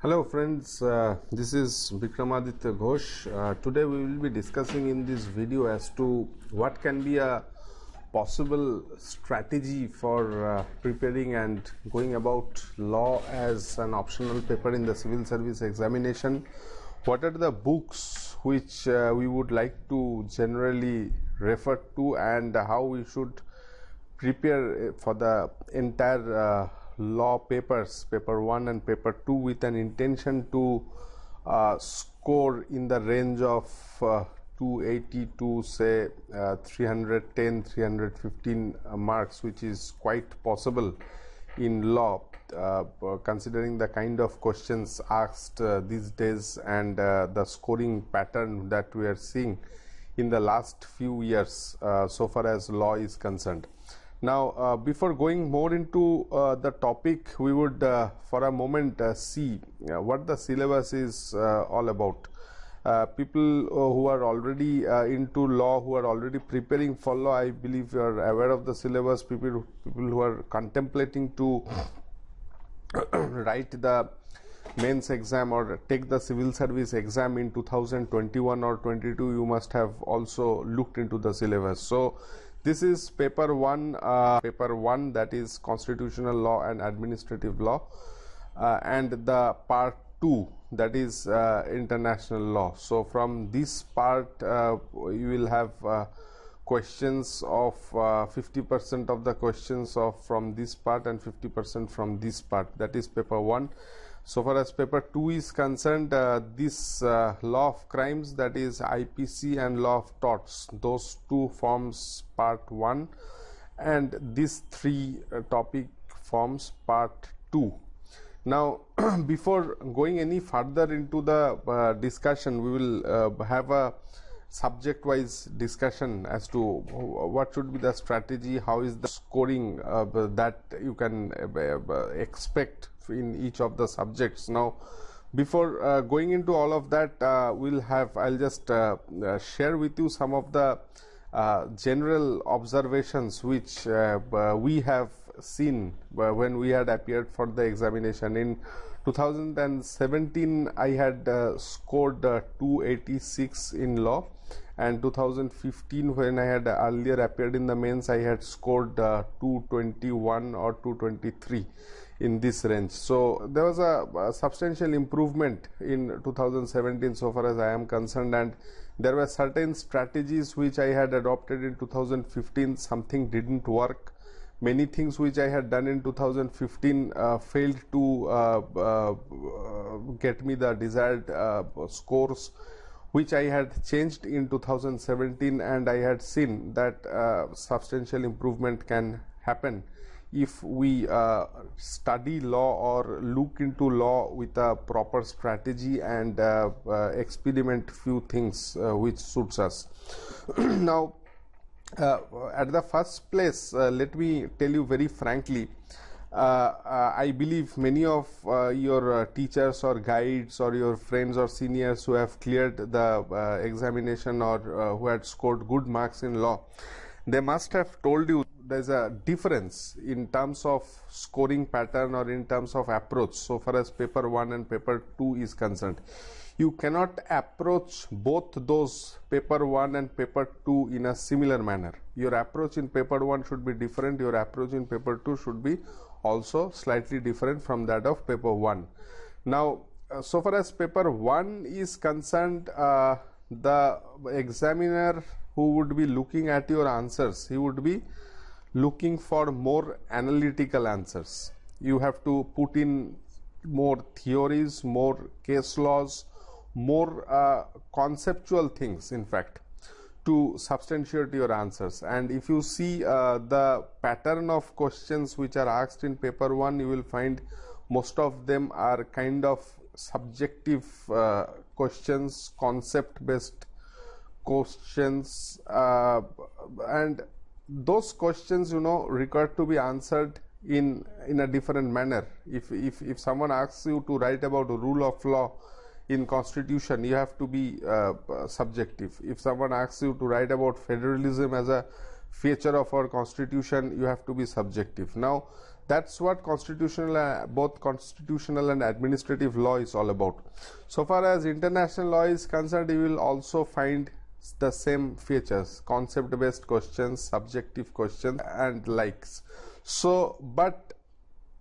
Hello friends, this is Vikramaditya Ghosh. Today we will be discussing in this video as to what can be a possible strategy for preparing and going about law as an optional paper in the civil service examination. What are the books which we would like to generally refer to, and how we should prepare for the entire law papers, paper 1 and paper 2, with an intention to score in the range of 280 to say 310 315 marks, which is quite possible in law, considering the kind of questions asked these days and the scoring pattern that we are seeing in the last few years so far as law is concerned. Now, before going more into the topic, we would for a moment see what the syllabus is all about. People who are already into law, who are already preparing for law, I believe you are aware of the syllabus. People who are contemplating to write the mains exam or take the civil service exam in 2021 or 22, you must have also looked into the syllabus. So this is paper 1, that is constitutional law and administrative law, and the part 2, that is international law. So from this part you will have questions of 50% of the questions of from this part and 50% from this part. That is paper 1. So far as paper 2 is concerned, this law of crimes, that is IPC, and law of torts, those two forms part 1, and this 3 topic forms part 2. Now before going any further into the discussion, we will have a subject wise discussion as to what should be the strategy, how is the scoring that you can expect in each of the subjects. Now before going into all of that, I'll just share with you some of the general observations which we have seen when we had appeared for the examination. In 2017 I had scored 286 in law, and 2015 when I had earlier appeared in the mains, I had scored 221 or 223 in this range. So there was a substantial improvement in 2017 so far as I am concerned, and there were certain strategies which I had adopted in 2015. Something didn't work. Many things which I had done in 2015 failed to get me the desired scores, which I had changed in 2017, and I had seen that substantial improvement can happen if we study law or look into law with a proper strategy and experiment few things which suits us. Now at the first place, let me tell you very frankly, I believe many of your teachers or guides or your friends or seniors who have cleared the examination or who had scored good marks in law, they must have told you there's a difference in terms of scoring pattern or in terms of approach so far as paper 1 and paper 2 is concerned. You cannot approach both those, paper 1 and paper 2, in a similar manner. Your approach in paper 1 should be different, your approach in paper 2 should be also slightly different from that of paper 1. Now so far as paper 1 is concerned, the examiner who would be looking at your answers, he would be looking for more analytical answers. You have to put in more theories, more case laws, more conceptual things, in fact, to substantiate your answers. And if you see the pattern of questions which are asked in paper 1, you will find most of them are kind of subjective questions, concept based questions, and those questions, you know, require to be answered in a different manner. If someone asks you to write about a rule of law in constitution, you have to be subjective. If someone asks you to write about federalism as a feature of our constitution, you have to be subjective. Now That's what both constitutional and administrative law is all about. So far as international law is concerned, you will also find the same features: concept based questions, subjective questions and likes. So but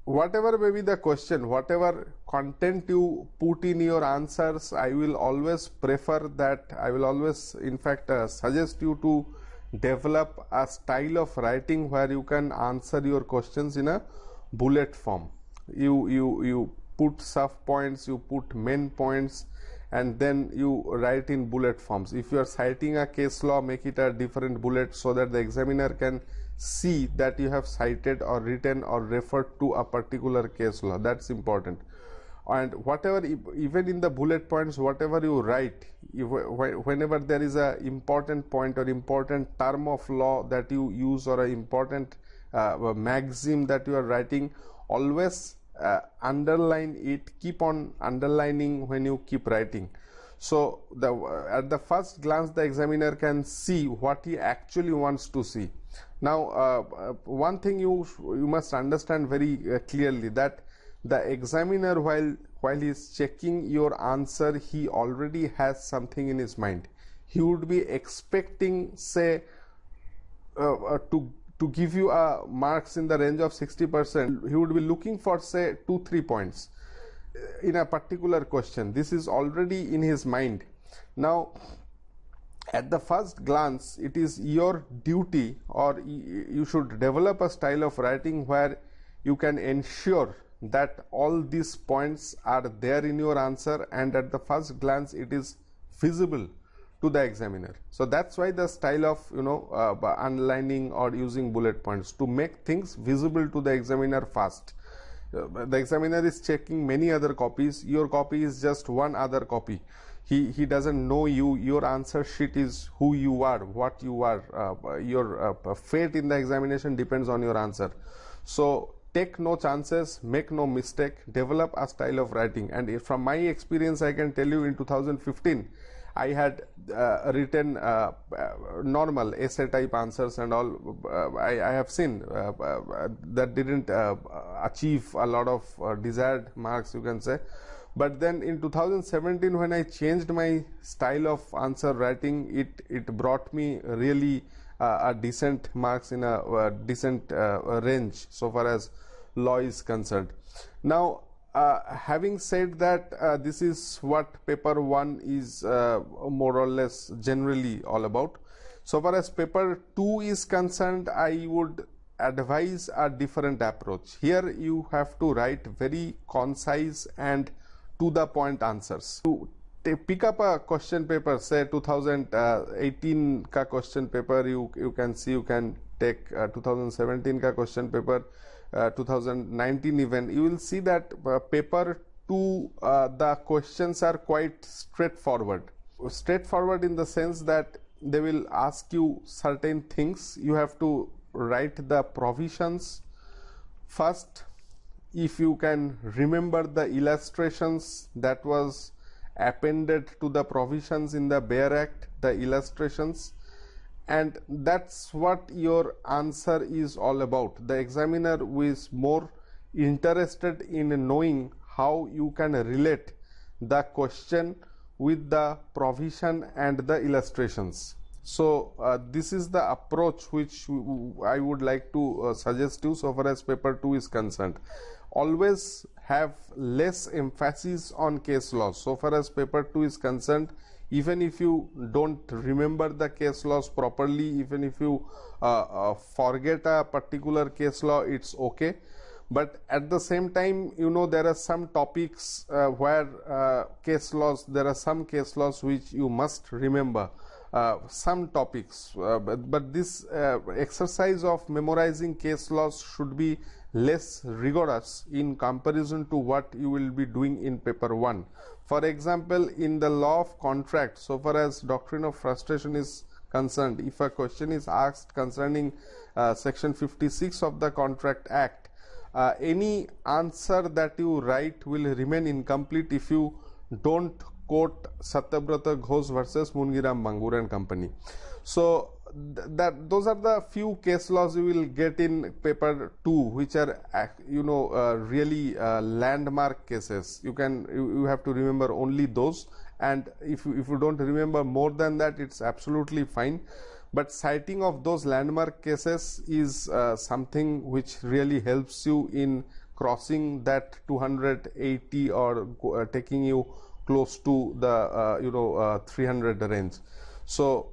whatever may be the question, whatever content you put in your answers, I will always prefer that, I will always in fact suggest you to develop a style of writing where you can answer your questions in a bullet form. You put sub points, you put main points, and then you write in bullet forms. If you are citing a case law, make it a different bullet so that the examiner can see that you have cited or written or referred to a particular case law. That's important. And whatever, even in the bullet points, whatever you write, whenever there is a important point or important term of law that you use, or an important maxim that you are writing, always underline it, keep on underlining when you keep writing. So at the first glance the examiner can see what he actually wants to see. Now one thing you must understand very clearly, that the examiner, while he is checking your answer, he already has something in his mind. He would be expecting, say, to give you marks in the range of 60%. He would be looking for, say, 2-3 points in a particular question. This is already in his mind. Now at the first glance, it is your duty, or you should develop a style of writing where you can ensure that all these points are there in your answer, and at the first glance it is visible to the examiner. So that's why the style of underlining or using bullet points, to make things visible to the examiner fast. The examiner is checking many other copies. Your copy is just one other copy. He doesn't know you. Your answer sheet is who you are, what you are. Your fate in the examination depends on your answer. So take no chances, make no mistake, develop a style of writing. And from my experience, I can tell you, in 2015 I had written normal essay type answers and all. I have seen that didn't achieve a lot of desired marks, you can say. But then in 2017, when I changed my style of answer writing, it brought me really a decent marks in a decent range so far as law is concerned. Now having said that, this is what paper 1 is more or less generally all about. So far as paper 2 is concerned, I would advise a different approach. Here you have to write very concise and to the point answers. To pick up a question paper, say 2018 ka question paper, you can see, you can take 2017 ka question paper, 2019 even, you will see that paper 2 the questions are quite straightforward in the sense that they will ask you certain things. You have to write the provisions first. If you can remember the illustrations that was appended to the provisions in the Bayer Act, the illustrations, and that's what your answer is all about. The examiner is more interested in knowing how you can relate the question with the provision and the illustrations. So this is the approach which I would like to suggest you so far as paper 2 is concerned. Always have less emphasis on case laws so far as paper 2 is concerned. Even if you don't remember the case laws properly, even if you forget a particular case law, it's okay. But at the same time, there are some topics where case laws, there are some case laws which you must remember. Some topics, but this exercise of memorizing case laws should be less rigorous in comparison to what you will be doing in paper 1. For example, in the law of contract, so far as doctrine of frustration is concerned, if a question is asked concerning section 56 of the Contract Act, any answer that you write will remain incomplete if you don't quote Satyabrata Ghosh versus Mungiram Bangur and Company. So those are the few case laws you will get in paper 2, which are really landmark cases. You have to remember only those, and if you don't remember more than that, it's absolutely fine. But citing of those landmark cases is something which really helps you in crossing that 280 or taking you close to the 300 range. So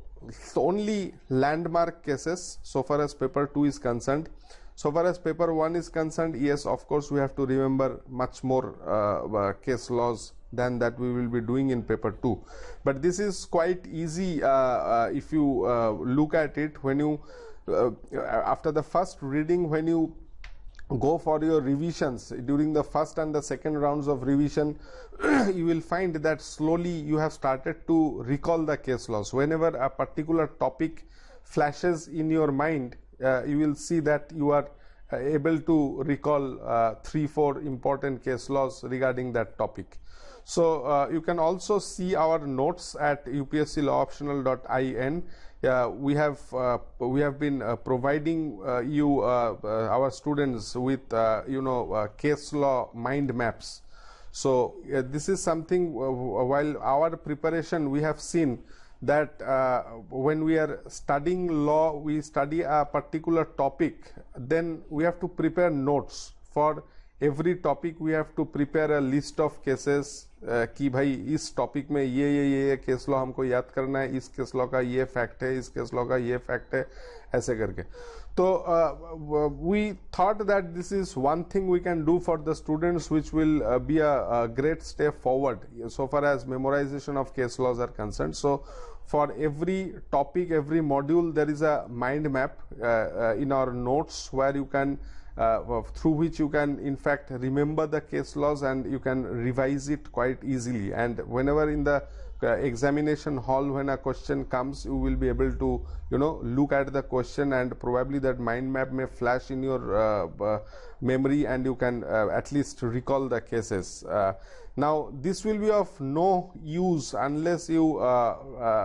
only landmark cases so far as paper 2 is concerned. So far as paper 1 is concerned, yes, of course we have to remember much more case laws than that we will be doing in paper 2. But this is quite easy if you look at it. When you after the first reading, when you go for your revisions during the first and the second rounds of revision, you will find that slowly you have started to recall the case laws. Whenever a particular topic flashes in your mind, you will see that you are able to recall 3-4 important case laws regarding that topic. So you can also see our notes at upsclawoptional.in. We have been providing you our students with case law mind maps. So this is something while our preparation, we have seen that when we are studying law, we study a particular topic, then we have to prepare notes for every topic. We have to prepare a list of cases कि भाई इस topic में ये case law हमको याद करना है, इस केस लॉ का ये फैक्ट है, इस केस लॉ का ये फैक्ट है, ऐसे करके. तो we thought that this is one thing we can do for the students, which will be a great step forward so far as memorization of case laws are concerned. So for every topic, every module, there is a mind map in our notes where you can through which you can in fact remember the case laws and you can revise it quite easily. And whenever in the examination hall, when a question comes, you will be able to look at the question, and probably that mind map may flash in your memory, and you can at least recall the cases. Now this will be of no use unless you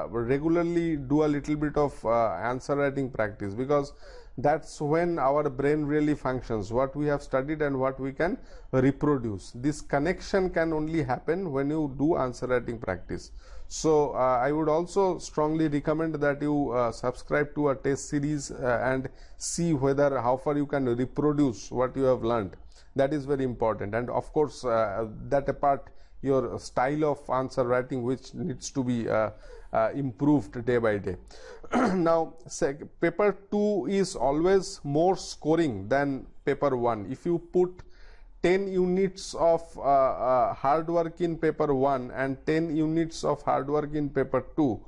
regularly do a little bit of answer writing practice, because that's when our brain really functions, what we have studied and what we can reproduce. This connection can only happen when you do answer writing practice. So I would also strongly recommend that you subscribe to a test series and see whether how far you can reproduce what you have learned. That is very important. And of course that apart, your style of answer writing, which needs to be improved day by day. Now paper 2 is always more scoring than paper 1. If you put 10 units of hard work in paper 1 and 10 units of hard work in paper 2,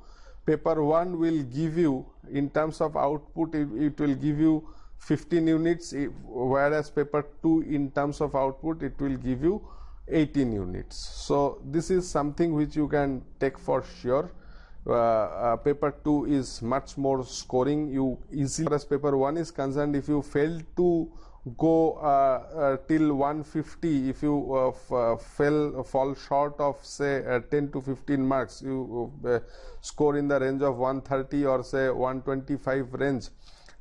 paper 1 will give you, in terms of output, it will give you 15 units, whereas paper 2 in terms of output it will give you 18 units. So this is something which you can take for sure. Paper 2 is much more scoring. You easily, as paper 1 is concerned, if you fail to go till 150, if you fall short of say 10 to 15 marks, you score in the range of 130 or say 125 range,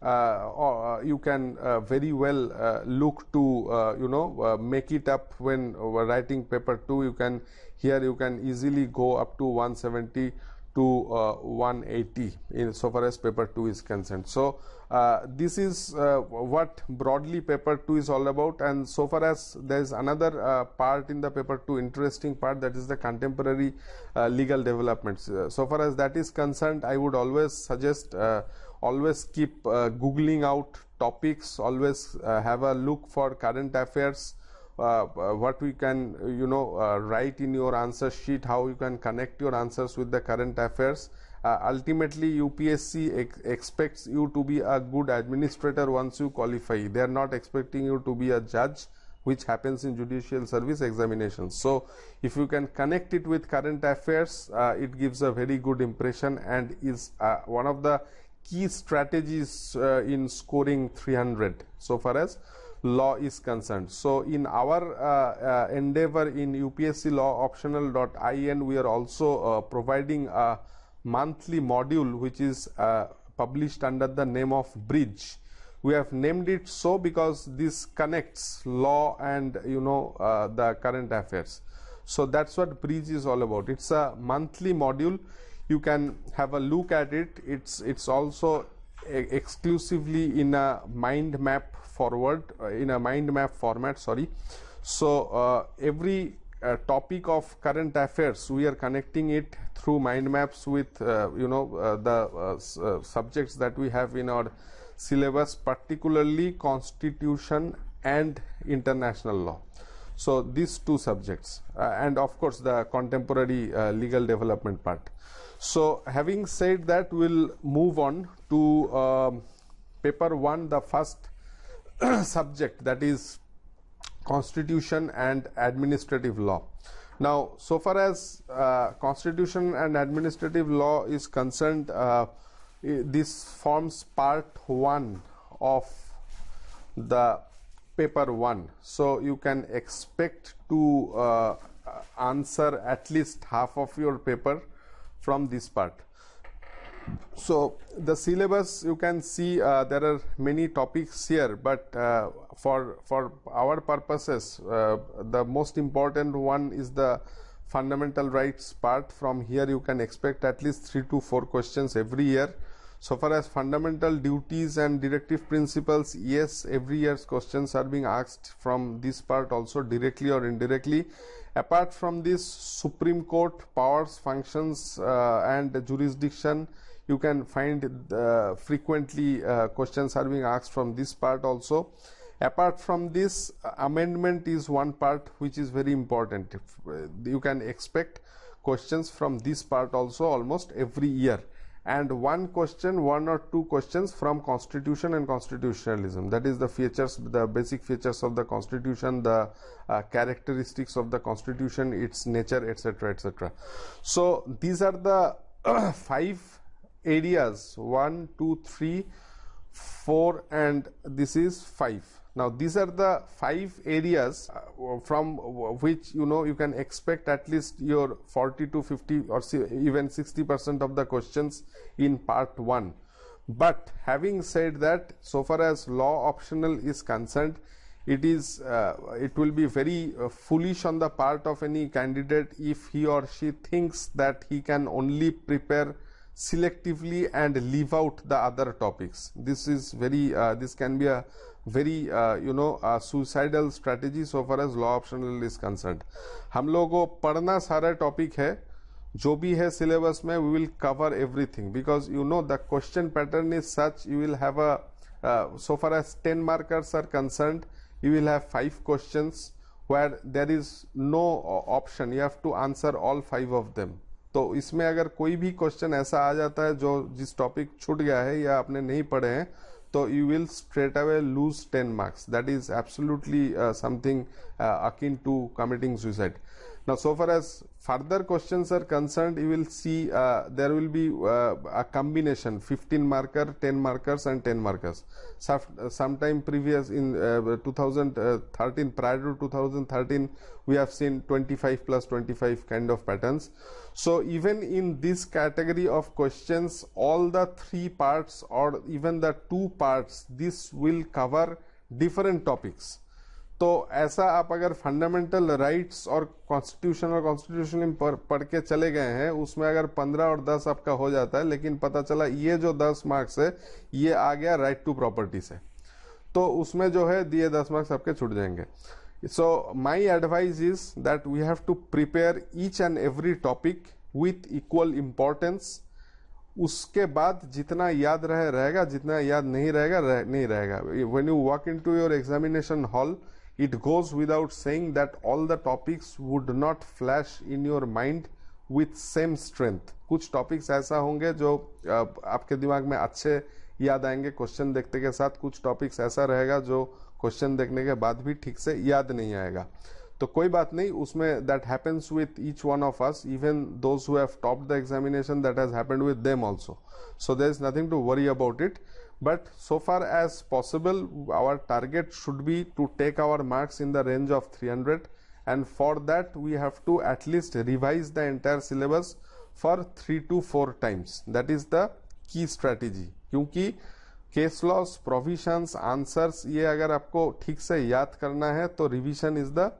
or you can very well look to make it up when writing paper 2. You can easily go up to 170 to 180 in so far as paper 2 is concerned. So this is what broadly paper 2 is all about. And so far as there is another part in the paper 2, interesting part, that is the contemporary legal developments. So far as that is concerned, I would always suggest always keep googling out topics, always have a look for current affairs, what we can write in your answer sheet, how you can connect your answers with the current affairs. Ultimately UPSC expects you to be a good administrator once you qualify. They are not expecting you to be a judge, which happens in judicial service examinations. So if you can connect it with current affairs, it gives a very good impression and is one of the key strategies in scoring 300 so far as law is concerned. So in our endeavor in upsclawoptional.in, we are also providing a monthly module which is published under the name of Bridge. We have named it so because this connects law and the current affairs. So that's what Bridge is all about. It's a monthly module. You can have a look at it. It's also exclusively in a mind map format, sorry. So every topic of current affairs, we are connecting it through mind maps with the subjects that we have in our syllabus, particularly constitution and international law. So these two subjects, and of course the contemporary legal development part. So having said that, we'll move on to paper 1, the first subject, that is constitution and administrative law. Now, so far as constitution and administrative law is concerned, this forms part 1 of the paper 1. So you can expect to answer at least half of your paper from this part. So the syllabus, you can see there are many topics here, but for our purposes, the most important one is the fundamental rights part. From here you can expect at least 3 to 4 questions every year. So far as fundamental duties and directive principles, yes, every year's questions are being asked from this part also, directly or indirectly. Apart from this, Supreme Court powers, functions and jurisdiction, you can find frequently questions are being asked from this part also. Apart from this, amendment is one part which is very important. You can expect questions from this part also almost every year, and one or two questions from constitution and constitutionalism. That is the features, the basic features of the constitution, the characteristics of the constitution, its nature, etc., etc. So these are the 5 areas, 1, 2, 3, 4, and this is 5. Now these are the 5 areas from which you can expect at least your 40 to 50 or even 60% of the questions in part 1. But having said that, so far as law optional is concerned, it will be very foolish on the part of any candidate if he or she thinks that he can only prepare selectively and leave out the other topics. This is very this can be a very suicidal strategy so far as law optional is concerned. हम लोगों को पढ़ना सारा topic है, जो भी है syllabus में, we will cover everything, because the question pattern is such. You will have a so far as 10 markers are concerned, you will have 5 questions where there is no option, you have to answer all 5 of them. तो इसमें अगर कोई भी question ऐसा आ जाता है जो जिस टॉपिक छूट गया है या आपने नहीं पढ़े हैं, तो you will straight away lose 10 marks. That is absolutely something akin to committing suicide. Now, so far as further questions are concerned, you will see there will be a combination 15 marker, 10 markers and 10 markers. Sometime previous in 2013, prior to 2013, we have seen 25 plus 25 kind of patterns. So even in this category of questions, all the 3 parts or even the 2 parts, this will cover different topics. तो ऐसा आप अगर fundamental rights और constitution पढ़ के चले गए हैं, उसमें अगर 15 और 10 आपका हो जाता है, लेकिन पता चला ये जो 10 मार्क्स है ये आ गया राइट टू प्रॉपर्टी से, तो उसमें जो है दिए 10 मार्क्स आपके छूट जाएंगे. So my advice is that we have to prepare each and every topic with equal importance. उसके बाद जितना याद रहेगा, जितना याद नहीं रहेगा नहीं रहेगा. When you walk into your examination hall, it goes without saying that all the topics would not flash in your mind with same strength. कुछ टॉपिक्स ऐसा होंगे जो आपके दिमाग में अच्छे याद आएंगे क्वेश्चन देखते के साथ, कुछ टॉपिक्स ऐसा रहेगा जो क्वेश्चन देखने के बाद भी ठीक से याद नहीं आएगा. तो कोई बात नहीं, उसमें that happens with each one of us, even those who have topped the examination, that has happened with them also. So there is nothing to worry about it. But so far as possible, our target should be to take our marks in the range of 300, and for that we have to at least revise the entire syllabus for 3 to 4 times. That is the key strategy. क्योंकि case laws, provisions, answers, ये अगर आपको ठीक से याद करना है तो revision is the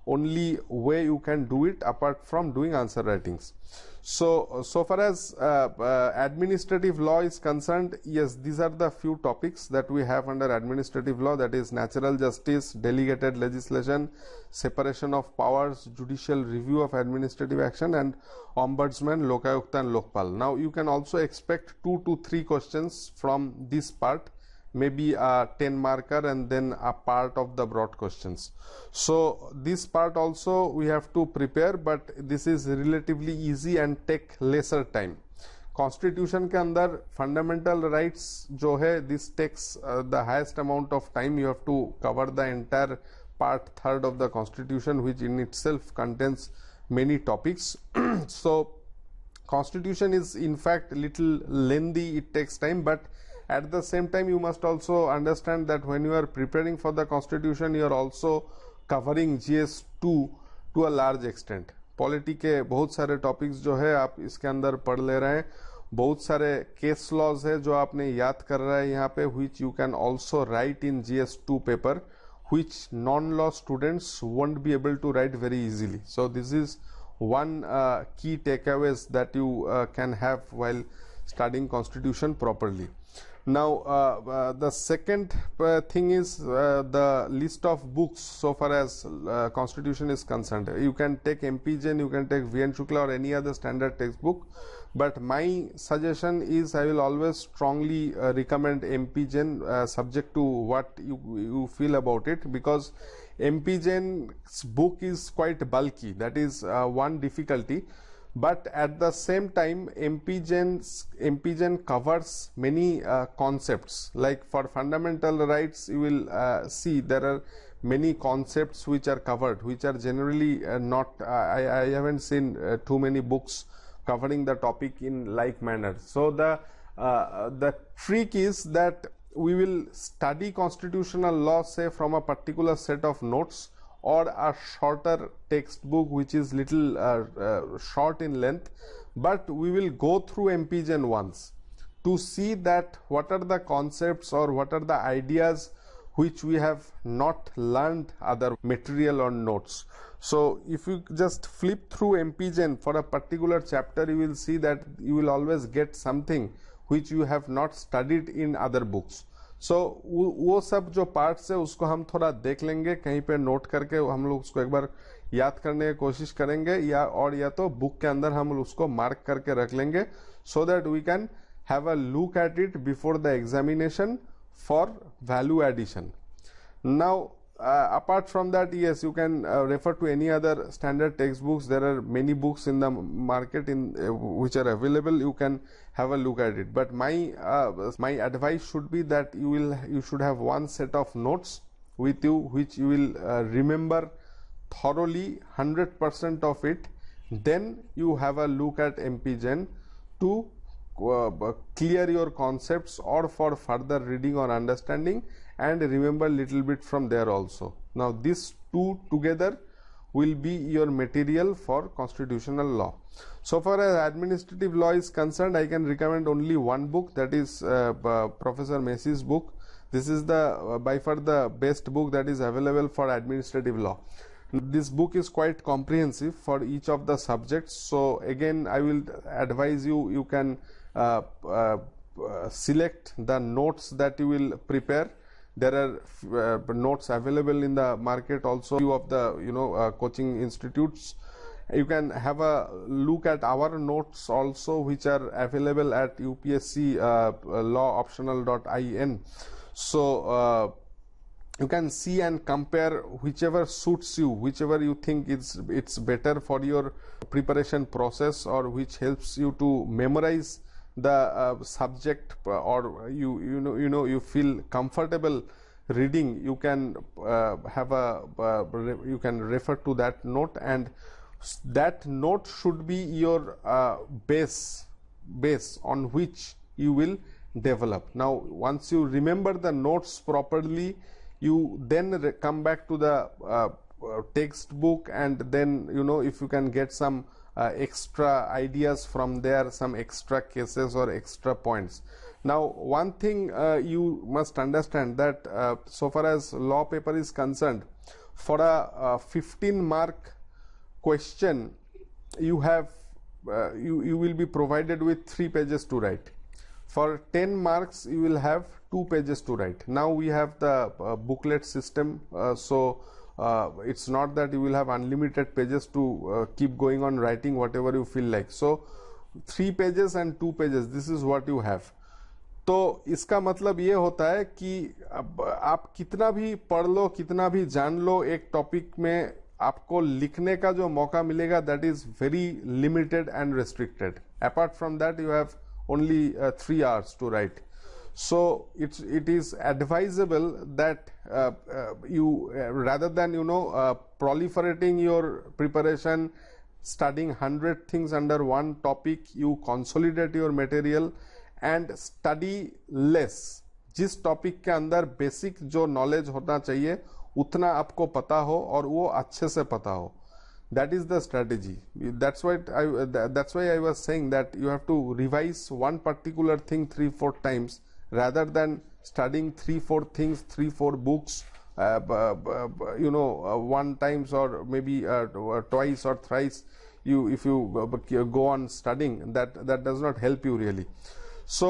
only way you can do it apart from doing answer writings. So far as administrative law is concerned, yes, these are the few topics that we have under administrative law, that is natural justice, delegated legislation, separation of powers, judicial review of administrative action, and ombudsman, lokayukta and lokpal. Now you can also expect 2 to 3 questions from this part, maybe a 10 marker and then a part of the broad questions. So this part also we have to prepare, but this is relatively easy and take lesser time. Constitution के अंदर fundamental rights जो है, this takes the highest amount of time. You have to cover the entire part 3rd of the Constitution, which in itself contains many topics. So Constitution is in fact little lengthy, it takes time, but at the same time you must also understand that when you are preparing for the Constitution, you are also covering GS2 to a large extent. Polity के बहुत सारे topics जो है आप इसके अंदर पढ़ ले रहे हैं, बहुत सारे केस लॉज है जो आपने याद कर रहा है यहाँ पे, which you can also write in GS2 paper, which non-law students won't be able to write very easily. So this is one key takeaways that you can have while studying Constitution properly. Now the second thing is the list of books so far as Constitution is concerned. You can take MP Jain, you can take VN Shukla or any other standard textbook, but my suggestion is I will always strongly recommend MP Jain, subject to what you feel about it, because MP Jain's book is quite bulky. That is one difficulty. But at the same time, MP Jain covers many concepts. Like for fundamental rights, you will see there are many concepts which are covered, which are generally not, I haven't seen too many books covering the topic in like manner. So the trick is that we will study constitutional law, say from a particular set of notes, or a shorter textbook which is little short in length, but we will go through MP Jain once to see that what are the concepts or what are the ideas which we have not learned other material or notes. So if you just flip through MP Jain for a particular chapter, you will see that you will always get something which you have not studied in other books. सो वो सब जो parts है उसको हम थोड़ा देख लेंगे, कहीं पे नोट करके हम लोग उसको एक बार याद करने की कोशिश करेंगे, या तो बुक के अंदर हम उसको मार्क करके रख लेंगे, so that we can have a look at it before the examination for value addition. Now apart from that, yes, you can refer to any other standard textbooks. There are many books in the market which are available. You can have a look at it, but my advice should be that you should have one set of notes with you which you will remember thoroughly 100% of it. Then you have a look at MP Jain to clear your concepts or for further reading or understanding, and remember little bit from there also. Now these two together will be your material for constitutional law. So far as administrative law is concerned, I can recommend only one book, that is Professor Macy's book. This is the by far the best book that is available for administrative law. This book is quite comprehensive for each of the subjects. So again, I will advise you can select the notes that you will prepare. There are notes available in the market also, few of the coaching institutes. You can have a look at our notes also, which are available at UPSC lawoptional.in. So you can see and compare whichever suits you, whichever you think it's better for your preparation process, or which helps you to memorize the subject, or you feel comfortable reading. You can you can refer to that note, and that note should be your base on which you will develop. Now once you remember the notes properly, you then come back to the textbook, and then if you can get some extra ideas from there, some extra cases or extra points. Now, one thing you must understand that so far as law paper is concerned, for a 15-mark question, you have you will be provided with 3 pages to write. For 10 marks, you will have 2 pages to write. Now we have the booklet system, so it's not that you will have unlimited pages to keep going on writing whatever you feel like. So 3 pages and 2 pages, this is what you have. तो इसका मतलब ये होता है कि आप कितना भी पढ़ लो, कितना भी जान लो, एक टॉपिक में आपको लिखने का जो मौका मिलेगा that is very limited and restricted. Apart from that you have only 3 hours to write. So it is advisable that you rather than proliferating your preparation, studying 100 things under one topic, you consolidate your material and study less. जिस topic के अंदर basic जो knowledge होना चाहिए उतना आपको पता हो और वो अच्छे से पता हो. That is the strategy. That's why I was saying that you have to revise one particular thing 3-4 times rather than studying 3-4 things, 3-4 books, one times or maybe twice or thrice. If you go on studying, that does not help you really. So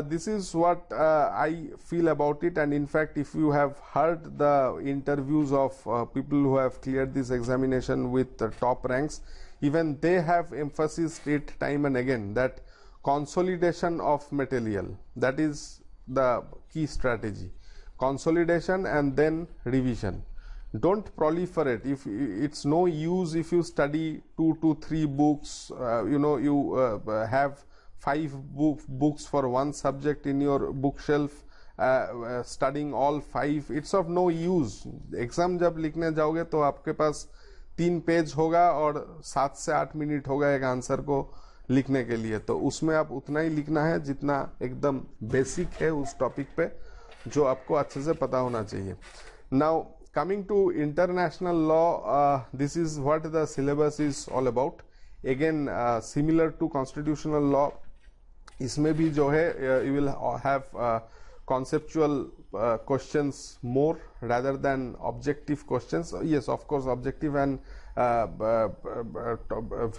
this is what I feel about it. And in fact, if you have heard the interviews of people who have cleared this examination with top ranks, even they have emphasized it time and again that consolidation of material, that is the key strategy. Consolidation and then revision. Don't proliferate. If it's no use if you study 2 to 3 books, you have 5 books for one subject in your bookshelf, studying all 5, it's of no use. Exam जब लिखने जाओगे तो आपके पास 3 page होगा और 7 से 8 minute होगा एक आंसर को लिखने के लिए. तो उसमें आप उतना ही लिखना है जितना एकदम बेसिक है उस टॉपिक पे, जो आपको अच्छे से पता होना चाहिए. Now coming to international law, this is what the syllabus is all about. Again, similar to constitutional law, इसमें भी जो है you will have conceptual questions more rather than objective questions. Yes, of course, objective and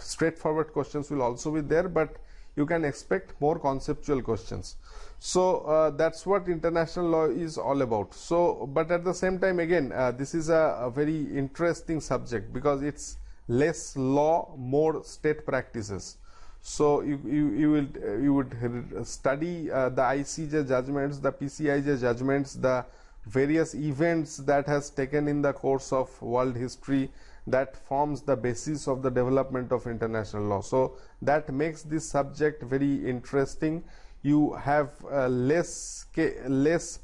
straightforward questions will also be there, but you can expect more conceptual questions. So that's what international law is all about. So, but at the same time, again, this is a very interesting subject because it's less law, more state practices. So you would study the ICJ judgments, the PCIJ judgments, the various events that has taken in the course of world history that forms the basis of the development of international law. So that makes this subject very interesting. You have less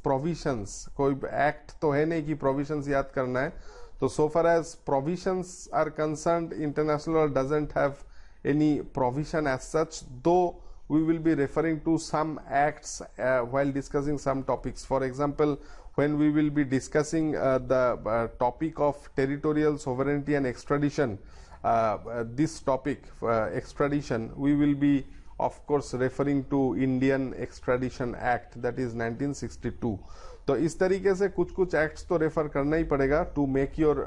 provisions. कोई act तो है नहीं कि provisions याद करना है. तो so far as provisions are concerned, international law doesn't have any provision as such, though we will be referring to some acts while discussing some topics. For example, when we will be discussing the topic of territorial sovereignty and extradition, this topic, extradition, we will be of course referring to Indian Extradition Act, that is 1962. तो इस तरीके से कुछ acts तो refer करना ही पड़ेगा to make your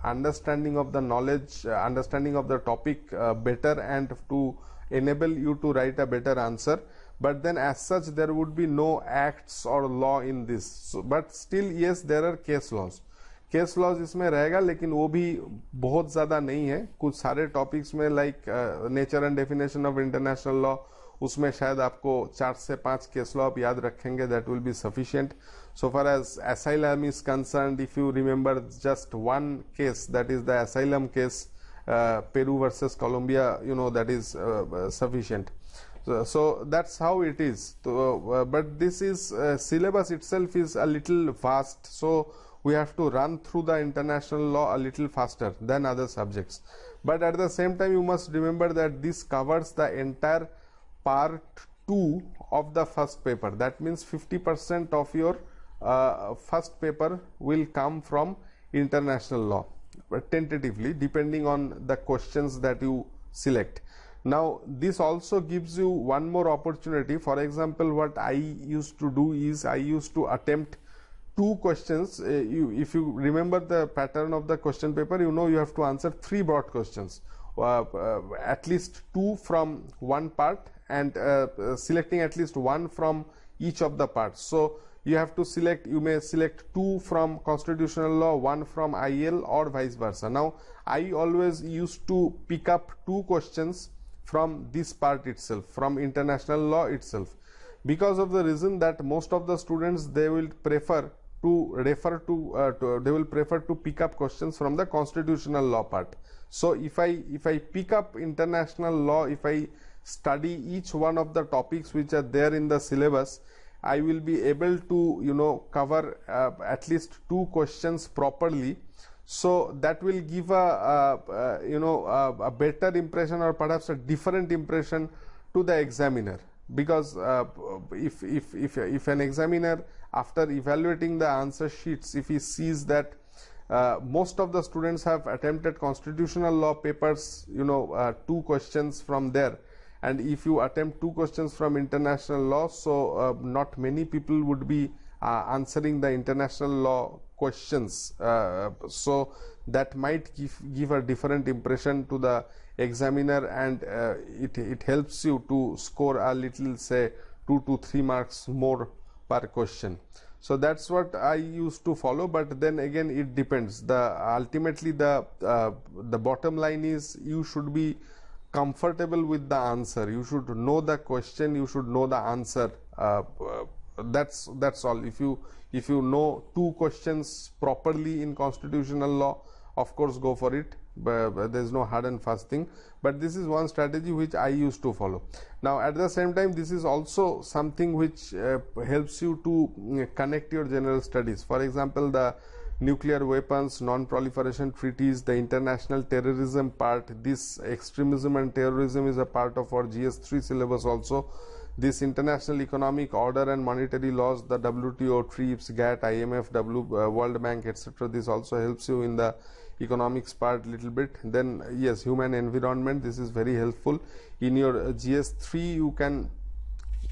understanding of the knowledge, understanding of the topic better and to enable you to write a better answer. But then as such there would be no acts or law in this. So, but still yes, there are case laws. Case laws इसमें रहेगा, लेकिन वो भी बहुत ज्यादा नहीं है. कुछ सारे टॉपिक्स में like nature and definition of international law, उसमें शायद आपको 4 से 5 केस लॉ आप याद रखेंगे, that will be sufficient. So far as asylum is concerned, if you remember just one case, that is the asylum case, Peru versus Colombia, that is sufficient. So that's how it is. But this is syllabus itself is a little vast, so we have to run through the international law a little faster than other subjects. But at the same time, you must remember that this covers the entire part 2 of the first paper. That means 50% of your first paper will come from international law, but tentatively, depending on the questions that you select. Now this also gives you one more opportunity. For example, what I used to do is I used to attempt two questions. If you remember the pattern of the question paper, you know you have to answer three broad questions, at least two from one part, and selecting at least one from each of the parts. So you have to select, you may select two from constitutional law, one from IL, or vice versa. Now I always used to pick up two questions from this part itself, from international law itself, because of the reason that most of the students, they will prefer to refer to, they will prefer to pick up questions from the constitutional law part. So if I pick up international law, if I study each one of the topics which are there in the syllabus, I will be able to, you know, cover at least two questions properly. So that will give a you know, a better impression, or perhaps a different impression to the examiner. Because if an examiner, after evaluating the answer sheets, if he sees that most of the students have attempted constitutional law papers, you know, two questions from there, and if you attempt two questions from international law, so not many people would be answering the international law questions, so that might give a different impression to the examiner, and it helps you to score a little, say 2 to 3 marks more per question. So that's what I used to follow. But then again, it depends. Ultimately the bottom line is, you should be comfortable with the answer. You should know the question, you should know the answer. That's all. If you know two questions properly in constitutional law, of course go for it, but there is no hard and fast thing. But this is one strategy which I used to follow. Now at the same time, this is also something which helps you to connect your general studies. For example, the nuclear weapons, non-proliferation treaties, the international terrorism part, this extremism and terrorism is a part of our GS3 syllabus also. This international economic order and monetary laws, the WTO, TRIPS, GATT, IMF, World Bank, etc. This also helps you in the economics part little bit. Then yes, human environment, this is very helpful. In your GS3, you can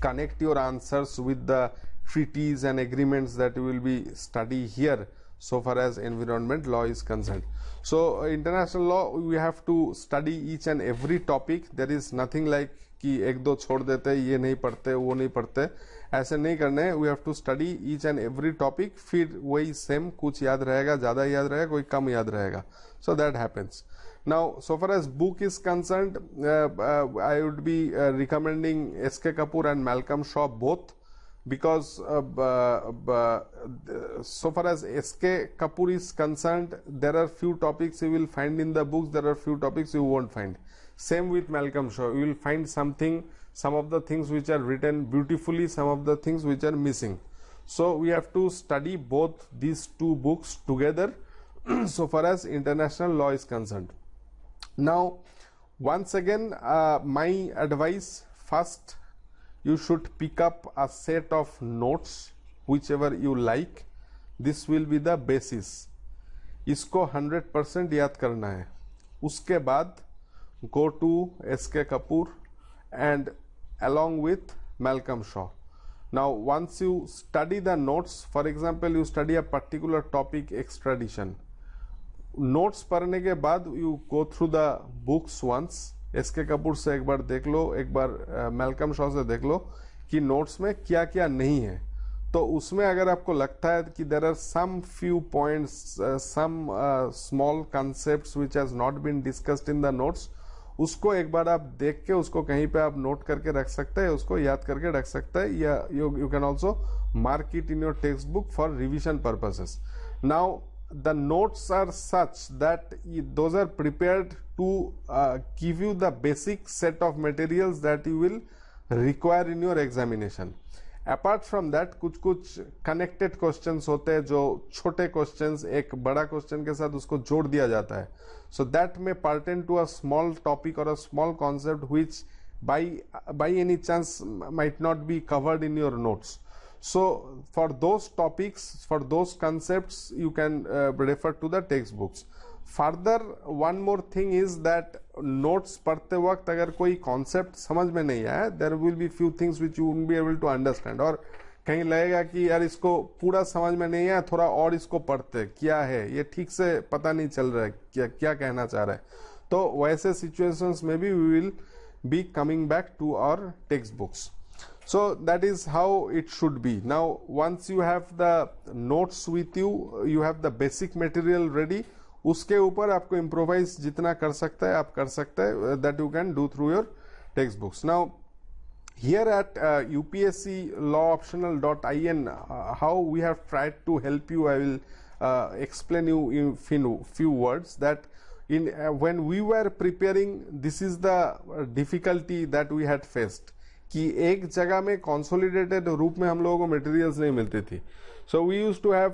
connect your answers with the treaties and agreements that you will be study here, so far as environment law is concerned. So international law, we have to study each and every topic. There is nothing like कि एक दो छोड़ देते, ये नहीं पढ़ते, वो नहीं पढ़ते, ऐसे नहीं करने. We have to study each and every topic. फिर वही सेम, कुछ याद रहेगा, ज़्यादा याद रहेगा, कोई कम याद रहेगा. So that happens. Now, so far as book is concerned, I would be recommending S.K. Kapoor and Malcolm Shaw both, because so far as S.K. Kapoor is concerned, there are few topics you will find in the books, there are few topics you won't find. Same with Malcolm Shaw, you will find something, some of the things which are written beautifully, some of the things which are missing. So we have to study both these two books together so far as international law is concerned. Now, once again, my advice, first you should pick up a set of notes whichever you like. This will be the basis. इसको 100% याद करना है. उसके बाद go to S.K. Kapoor and along with Malcolm Shaw. Now, once you study the notes, for example, you study a particular topic, extradition. Notes पढ़ने के बाद you go through the books once. SK Kapoor से एक बार देख लो, एक बार Malcolm Shaw से देख लो कि नोट्स में क्या क्या नहीं है. तो उसमें अगर आपको लगता है कि there are some few points, some small concepts which has not been discussed in the notes, उसको एक बार आप देख के उसको कहीं पे आप नोट करके रख सकते हैं, उसको याद करके रख सकते हैं, या you can also mark it in your text book for revision purposes. Now the notes are such that those are prepared to give you the basic set of materials that you will require in your examination. Apart from that, कुछ connected questions होते हैं, जो छोटे questions एक बड़ा question के साथ उसको जोड़ दिया जाता है. So that may pertain to a small topic or a small concept which by any chance might not be covered in your notes. So for those topics, for those concepts, you can refer to the textbooks. Further one more thing is that notes पढ़ते वक्त अगर कोई concept समझ में नहीं आया, there will be few things which you won't be able to understand, और कहीं लगेगा कि यार इसको पूरा समझ में नहीं आया, थोड़ा और इसको पढ़ते, क्या है ये ठीक से पता नहीं चल रहा है, क्या क्या कहना चाह रहा है। तो वैसे सिचुएशंस में भी we will be coming back to our text books. So that is how it should be. Now once you have the notes with you, you have the basic material ready. उसके ऊपर आपको improvise जितना कर सकता है आप कर सकते हैं, that you can do through your textbooks. Now here at upsclawoptional.in, how we have tried to help you, I will explain you in few words that in when we were preparing, this is the difficulty that we had faced. कि एक जगह में consolidated रूप में हम लोगों को materials नहीं मिलती थी. So we used to have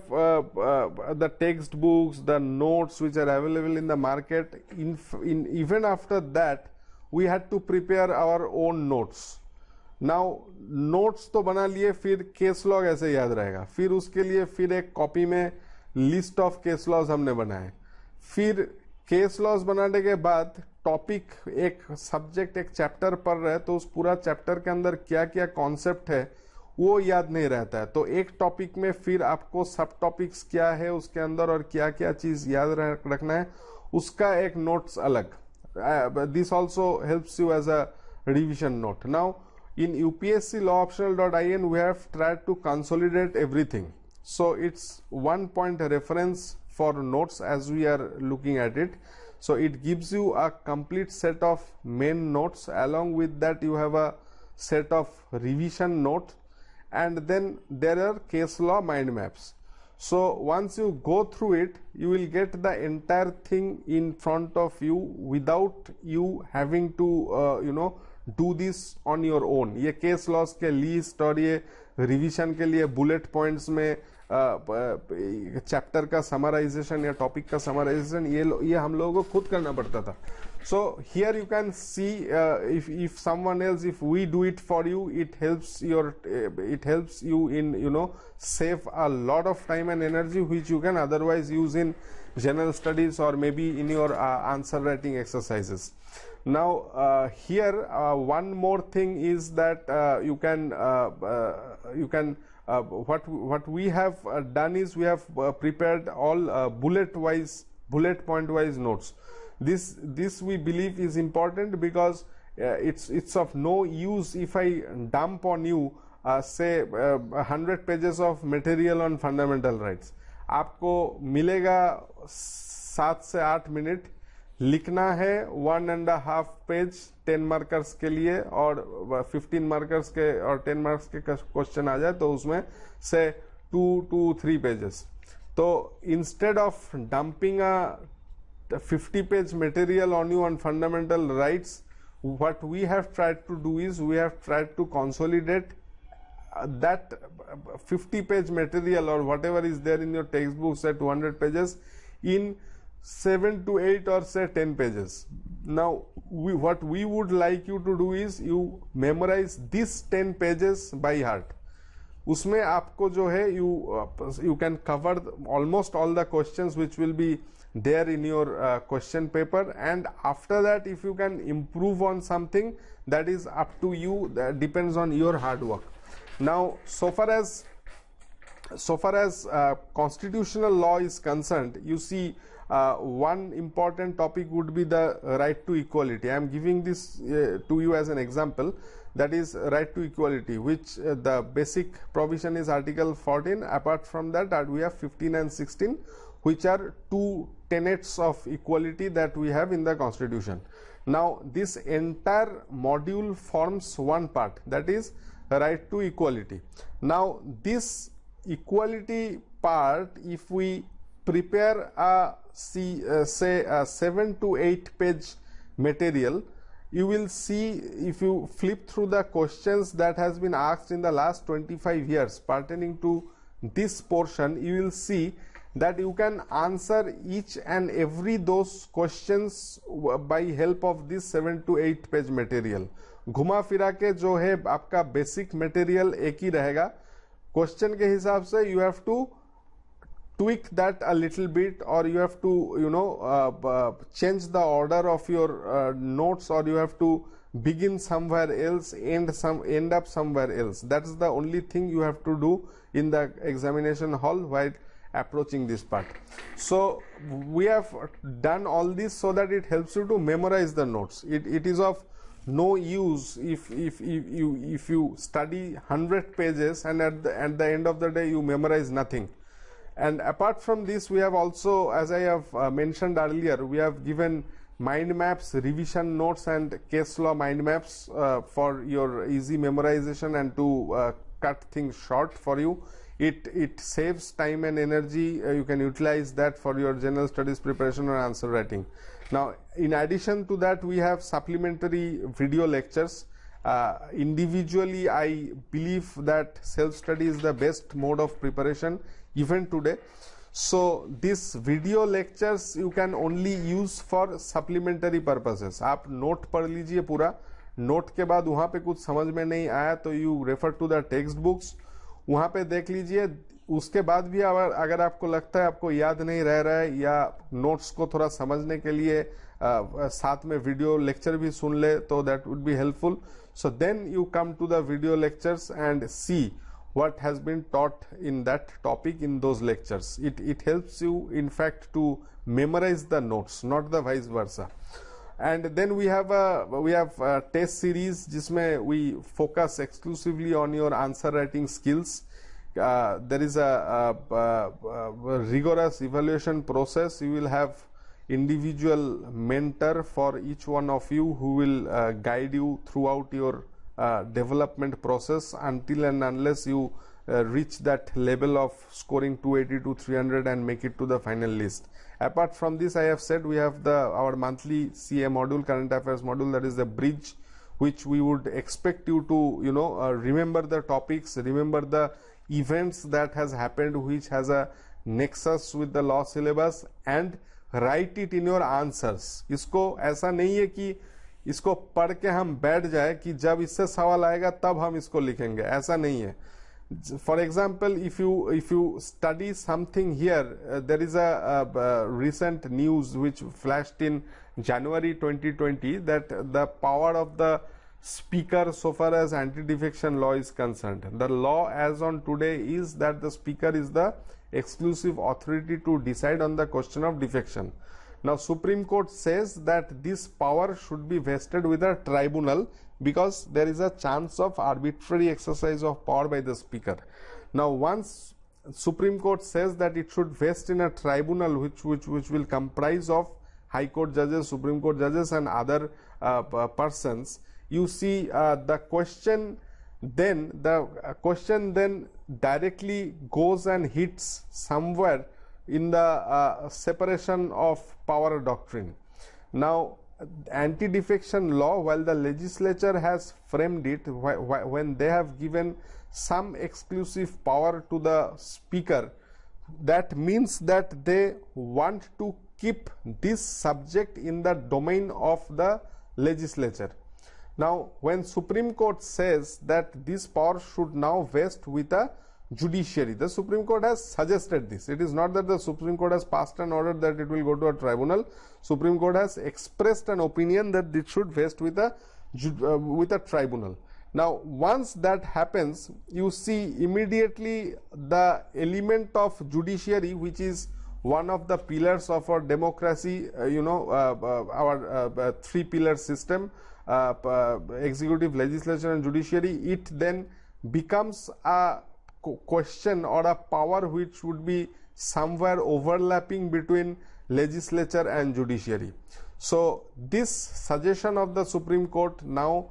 the text books, the notes which are available in the market. In even after that we had to prepare our own notes. Now notes तो बना लिए, फिर केस लॉग ऐसे याद रहेगा, फिर उसके लिए फिर एक कॉपी में लिस्ट ऑफ केस लॉज हमने बनाए, फिर केस लॉज बनाने के बाद टॉपिक, एक सब्जेक्ट एक चैप्टर पढ़ रहे हैं तो उस पूरा चैप्टर के अंदर क्या क्या कॉन्सेप्ट है वो याद नहीं रहता है. तो एक टॉपिक में फिर आपको सब टॉपिक्स क्या है उसके अंदर और क्या क्या चीज याद रखना है, उसका एक नोट्स अलग. This also helps you as a revision note. Now in upsclawoptional.in we have tried to consolidate everything, so it's one point reference for notes as we are looking at it. So it gives you a complete set of main notes, along with that you have a set of revision notes, and then there are case law mind maps. So once you go through it, you will get the entire thing in front of you without you having to do this on your own. ये case laws के list और ये revision के लिए bullet points में chapter का summarization या topic का समराइजेशन ये हम लोगों को खुद करना पड़ता था. So here you can see if someone else, if we do it for you, it helps you in save a lot of time and energy which you can otherwise use in general studies or maybe in your answer writing exercises. Now here one more thing is that you can what we have done is we have prepared all bullet point wise notes. This we believe is important because it's of no use if I dump on you say 100 pages of material on fundamental rights. आपको मिलेगा 7 से 8 minute, लिखना है 1.5 page 10 markers के लिए, और 15 markers के और 10 मार्क्स के क्वेश्चन आ जाए तो उसमें से 2 to 3 पेजेस. तो instead of dumping a 50 page material on you on fundamental rights, what we have tried to do is we have tried to consolidate that 50 page material or whatever is there in your textbooks at 200 pages in 7 to 8 or say 10 pages. Now what we would like you to do is you memorize these 10 pages by heart. उसमें आपको जो है you can cover almost all the questions which will be there in your question paper, and after that if you can improve on something, that is up to you, that depends on your hard work. Now so far as constitutional law is concerned, you see one important topic would be the right to equality. I am giving this to you as an example, that is right to equality, which the basic provision is article 14. Apart from that we have 15 and 16, which are two tenets of equality that we have in the constitution. Now this entire module forms one part, that is right to equality. Now this equality part, if we prepare say a 7 to 8 page material, you will see, if you flip through the questions that has been asked in the last 25 years pertaining to this portion, you will see that you can answer each and every those questions by help of this 7 to 8 page material. घुमा फिरा के जो है आपका basic material एक ही रहेगा. Question के हिसाब से you have to tweak that a little bit, or you have to change the order of your notes, or you have to begin somewhere else, end up somewhere else. That's the only thing you have to do in the examination hall while approaching this part. So we have done all this so that it helps you to memorize the notes. It is of no use if you study 100 pages and at the end of the day you memorize nothing. And apart from this, we have also, as I have mentioned earlier, we have given mind maps, revision notes and case law mind maps for your easy memorization and to cut things short for you. It saves time and energy. You can utilize that for your general studies preparation or answer writing. Now, in addition to that, we have supplementary video lectures. Individually, I believe that self-study is the best mode of preparation even today. So these video lectures you can only use for supplementary purposes. आप note पढ़ लीजिए पूरा, note के बाद वहाँ पे कुछ समझ में नहीं आया तो you refer to the text books, वहाँ पे देख लीजिए. उसके बाद भी अगर आपको लगता है आपको याद नहीं रह रहा है या नोट्स को थोड़ा समझने के लिए साथ में वीडियो लेक्चर भी सुन ले तो that would be helpful. So then you come to the video lectures and see what has been taught in that topic in those lectures. It helps you in fact to memorize the notes, not the vice versa. And then we have a test series जिसमें we focus exclusively on your answer writing skills. There is a rigorous evaluation process. You will have individual mentor for each one of you who will guide you throughout your development process until and unless you reach that level of scoring 280 to 300 and make it to the final list. Apart from this, I have said we have our monthly CA module, current affairs module, that is the bridge, which we would expect you to remember the topics, remember the events that has happened which has a nexus with the law syllabus and write it in your answers. इसको ऐसा नहीं है कि इसको पढ़ के हम बैठ जाए कि जब इससे सवाल आएगा तब हम इसको लिखेंगे, ऐसा नहीं है. For example, if you study something here, there is a recent news which flashed in January 2020 that the power of the speaker so far as anti-defection law is concerned. The law as on today is that the speaker is the exclusive authority to decide on the question of defection. Now, Supreme Court says that this power should be vested with a tribunal because there is a chance of arbitrary exercise of power by the speaker. Now, once Supreme Court says that it should vest in a tribunal which will comprise of High Court judges, Supreme Court judges and other persons, you see the question then directly goes and hits somewhere in the separation of power doctrine. Now, anti-defection law, while the legislature has framed it, when they have given some exclusive power to the speaker, that means that they want to keep this subject in the domain of the legislature. Now, when Supreme Court says that this power should now vest with a judiciary, the Supreme Court has suggested this. It is not that the Supreme Court has passed an order that it will go to a tribunal. Supreme Court has expressed an opinion that it should vest with a tribunal. Now, once that happens, you see immediately the element of judiciary, which is one of the pillars of our democracy, our three-pillar system, executive, legislature and judiciary, it then becomes a question or a power which would be somewhere overlapping between legislature and judiciary. So this suggestion of the Supreme Court, now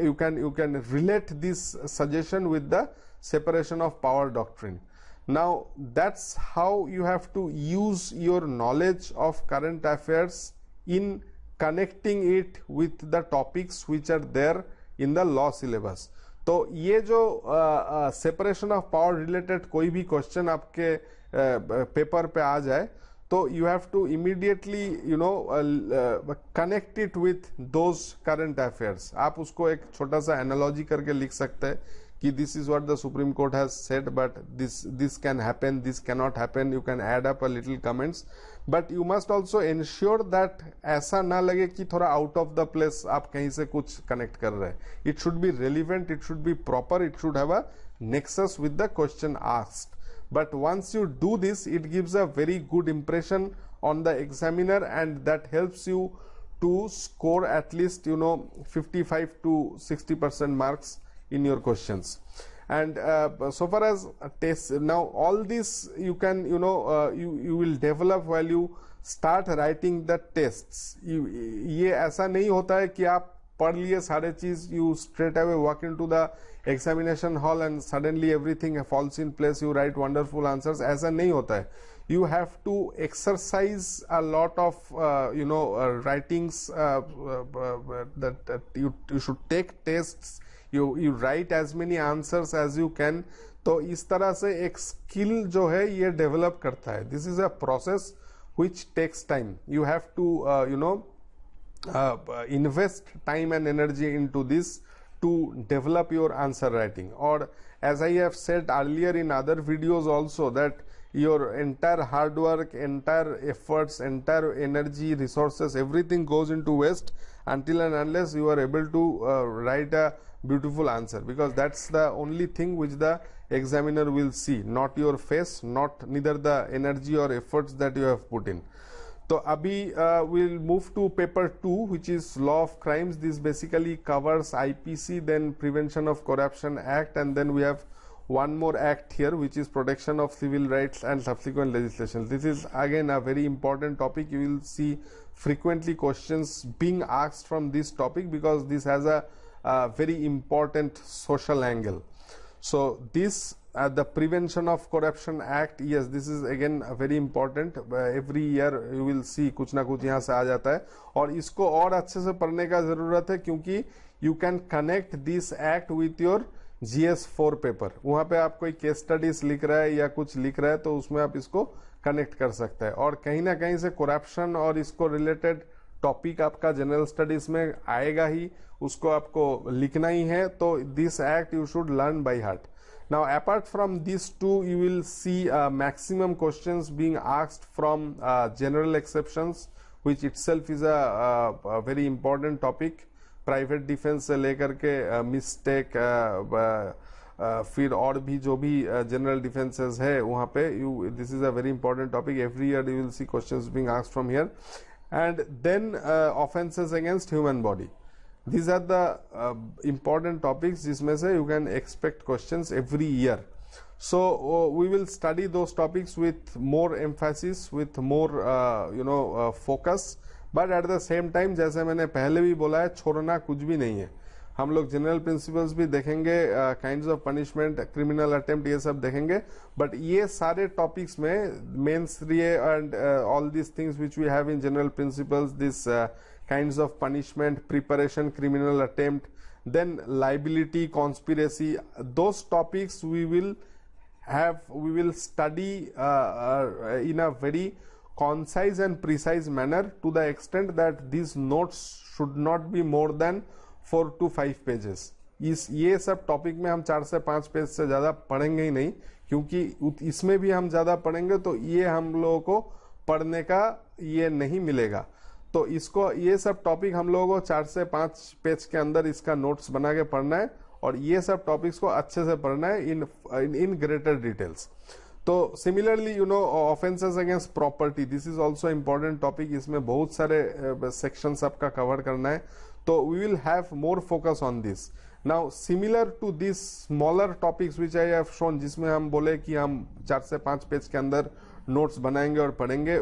you can relate this suggestion with the separation of power doctrine. Now that's how you have to use your knowledge of current affairs in connecting it with the topics which are there in the law syllabus. तो ये जो separation of power related कोई भी question आपके paper पे आ जाए तो you have to immediately connect it with those current affairs. आप उसको एक छोटा सा एनालॉजी करके लिख सकते हैं कि this is what the Supreme Court has said, but this can happen, this cannot happen. You can add up a little comments, but you must also ensure that ऐसा ना लगे कि थोड़ा out of the place आप कहीं से कुछ connect कर रहे हैं. It should be relevant, it should be proper, it should have a nexus with the question asked. But once you do this, it gives a very good impression on the examiner, and that helps you to score at least 55 to 60% marks in your questions. And so far as tests, now all this you can you will develop while you start writing the tests. ये ऐसा नहीं होता है कि आप पढ़ लिए सारे चीज, you straight away walk into the examination hall and suddenly everything falls in place, you write wonderful answers. ऐसा नहीं होता है. You have to exercise a lot of writings, that you should take tests, you write as many answers as you can. तो इस तरह से एक skill जो है ये develop करता है. This is a process which takes time. You have to invest time and energy into this to develop your answer writing. Or as I have said earlier in other videos also, that your entire hard work, entire efforts, entire energy, resources, everything goes into waste until and unless you are able to write a beautiful answer, because that's the only thing which the examiner will see, not your face, neither the energy or efforts that you have put in. So abhi we'll move to paper 2, which is Law of Crimes. This basically covers IPC, then Prevention of Corruption Act, and then we have one more act here, which is Protection of Civil Rights and subsequent legislation. This is again a very important topic. You will see frequently questions being asked from this topic, because this has a very important social angle. So this the Prevention of Corruption Act, yes, this is again very important. Every year you will see कुछ ना कुछ यहाँ से आ जाता है, और इसको और अच्छे से पढ़ने का जरूरत है, क्योंकि you can connect this act with your GS4 paper. वहाँ पे आप कोई केस स्टडीज लिख रहा है या कुछ लिख रहा है, तो उसमें आप इसको कनेक्ट कर सकते हैं. और कहीं ना कहीं से करप्शन और इसको रिलेटेड टॉपिक आपका जनरल स्टडीज में आएगा ही, उसको आपको लिखना ही है. तो this act you should learn by heart. Now apart from these two, you will see maximum questions being asked from general exceptions, which itself is a very important topic. Private defence से लेकर के mistake, फिर और भी जो भी general defences है वहाँ पे this is a very important topic. Every year you will see questions being asked from here. And then offences against human body. These are the important topics जिसमें से you can expect questions every year. So we will study those topics with more emphasis, with more focus. But at the same time, जैसे मैंने पहले भी बोला है, छोड़ना कुछ भी नहीं है. हम लोग जनरल प्रिंसिपल्स भी देखेंगे, kinds of punishment, criminal attempt, ये सब देखेंगे. बट ये सारे टॉपिक्स में मेंस रिए and all this things which we have in general principles, this kinds of punishment, preparation, criminal attempt, then liability, conspiracy, those topics we will study in a very concise and precise manner, to the extent that these notes should not be more than 4 to 5 pages. ये सब topic में हम 4 से 5 page से ज्यादा पढ़ेंगे ही नहीं, क्योंकि इसमें भी हम ज्यादा पढ़ेंगे तो ये हम लोगों को पढ़ने का ये नहीं मिलेगा. तो इसको ये सब टॉपिक हम लोगों को 4 से 5 पेज के अंदर इसका नोट्स बना के पढ़ना है, और ये सब टॉपिक्स को अच्छे से पढ़ना है इन ग्रेटर डिटेल्स. तो similarly offences against property, this is also important topic. इसमें बहुत सारे सेक्शंस आपका कवर करना है, तो we will have more focus on this. Now similar to this smaller topics which I have shown, जिसमें हम बोले कि हम 4 से 5 पेज के अंदर नोट्स बनाएंगे और पढ़ेंगे,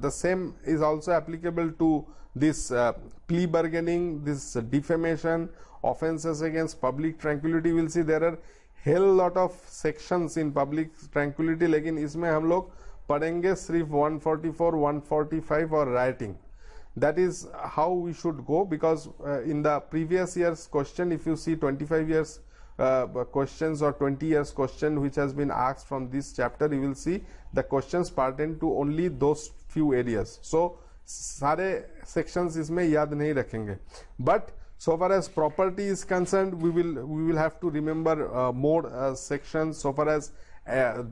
the same is also applicable to this plea bargaining, this defamation, offences against public tranquillity. Will see there are hell lot of sections in public tranquillity, लेकिन इसमें हम लोग पढ़ेंगे सिर्फ 144, 145 और rioting. That is how we should go, because in the previous year's question, if you see 25 years questions or 20 years question which has been asked from this chapter, you will see the questions pertain to only those few areas. So सारे sections इसमें याद नहीं रखेंगे, but So far as property is concerned, we will have to remember more sections. So far as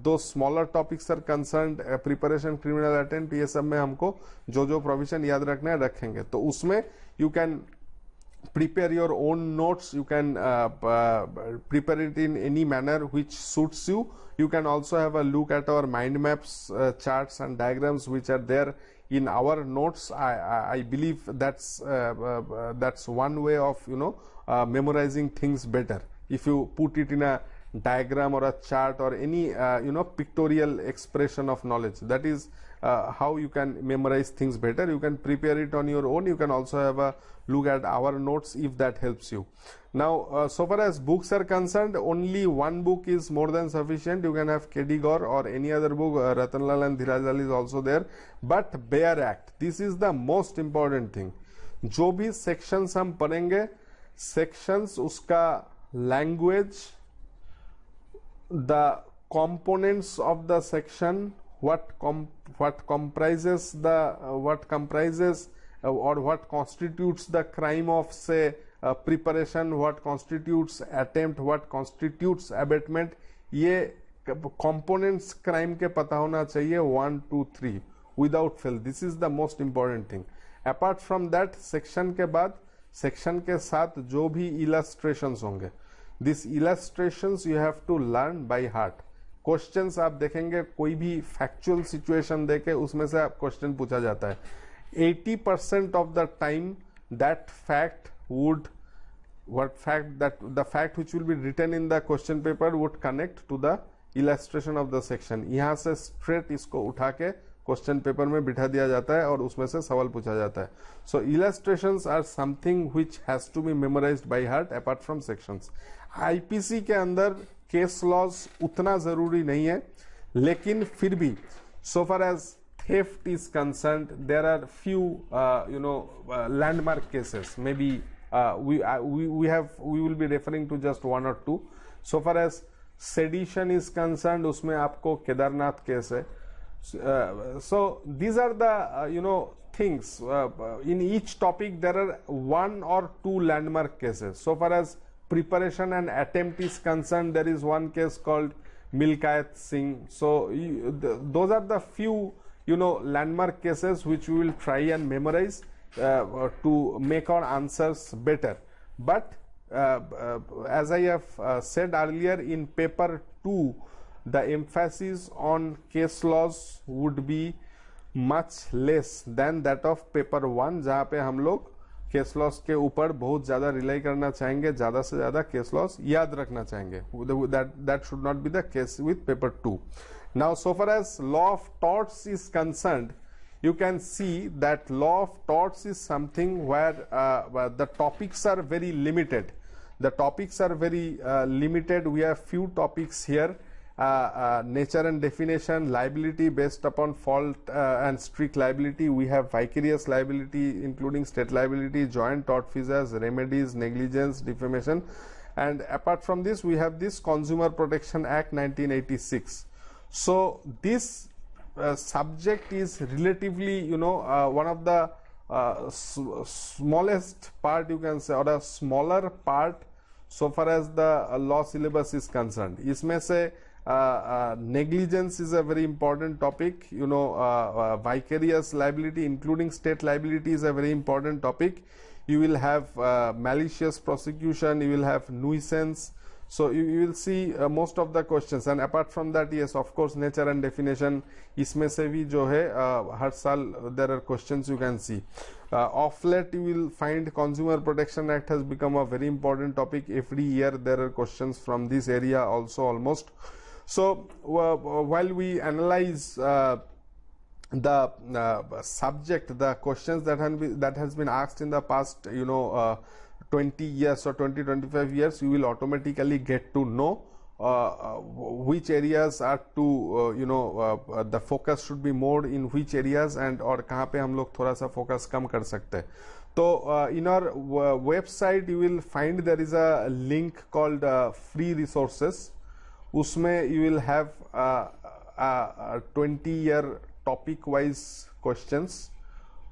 those smaller topics are concerned, preparation, criminal attempt, ये सब में हमको जो जो provision याद रखना है रखेंगे. तो उसमें you can prepare your own notes. You can prepare it in any manner which suits you. You can also have a look at our mind maps, charts and diagrams which are there in our notes. I believe that's one way of memorizing things better. If you put it in a diagram or a chart or any pictorial expression of knowledge, that is how you can memorize things better. You can prepare it on your own. You can also have a look at our notes if that helps you. Now so far as books are concerned, only one book is more than sufficient. You can have K.D. Gore or any other book. Ratanlal and Dhiraj Lal is also there, but Bayer Act, this is the most important thing. जो भी sections हम पढ़ेंगे, sections उसका language, the components of the section, what comprises or what constitutes the crime of, say, preparation, what constitutes attempt, what constitutes abatement, ये components crime के पता होना चाहिए 1, 2, 3 without fail. This is the most important thing. Apart from that, section के बाद section के साथ जो भी illustrations होंगे, these illustrations you have to learn by heart. Questions आप देखेंगे, कोई भी factual situation देके उसमें से आप question पूछा जाता है. 80% of the time that the fact which will be written in the question paper would connect to the illustration of the section. यहाँ से straight इसको उठा के क्वेश्चन पेपर में बिठा दिया जाता है और उसमें से सवाल पूछा जाता है. सो illustrations are something which has to be memorized by heart apart from sections. IPC के अंदर केस लॉज उतना जरूरी नहीं है, लेकिन फिर भी so far as theft is concerned, there are few landmark cases. Maybe we will be referring to just one or two. So far as sedition is concerned, उसमें आपको केदारनाथ केस है. So these are the things. In each topic there are 1 or 2 landmark cases. So far as preparation and attempt is concerned, there is one case called Milkayat Singh. So those are the few landmark cases which we will try and memorize to make our answers better. But as I have said earlier, in paper 2 the emphasis on case laws would be much less than that of paper 1, जहाँ पे हम लोग case laws के ऊपर बहुत ज्यादा rely करना चाहेंगे, ज्यादा से ज्यादा केस लॉस याद रखना चाहेंगे. That should not be the case with paper 2. Now so far as law of torts is concerned, you can see that law of torts is something where the topics are very limited. The topics are very limited. We have few topics here. Nature and definition, liability based upon fault and strict liability. We have vicarious liability including state liability, joint tortfeasors, remedies, negligence, defamation, and apart from this we have this Consumer Protection Act 1986. So this subject is relatively one of the smallest part, you can say, or a smaller part so far as the law syllabus is concerned. इसमें से negligence is a very important topic. Vicarious liability including state liability is a very important topic. You will have malicious prosecution, you will have nuisance. So you will see most of the questions, and apart from that, yes, of course, nature and definition, इसमें से भी जो है हर साल there are questions you can see. Of late you will find Consumer Protection Act has become a very important topic. Every year there are questions from this area also almost. So while we analyze the subject, the questions that has been asked in the past 20 years or 20-25 years, you will automatically get to know which areas are to the focus should be more in which areas, and और कहाँ पे हम लोग थोड़ा सा focus कम कर सकते हैं. तो in our website you will find there is a link called free resources. उसमें you will have 20-year topic wise questions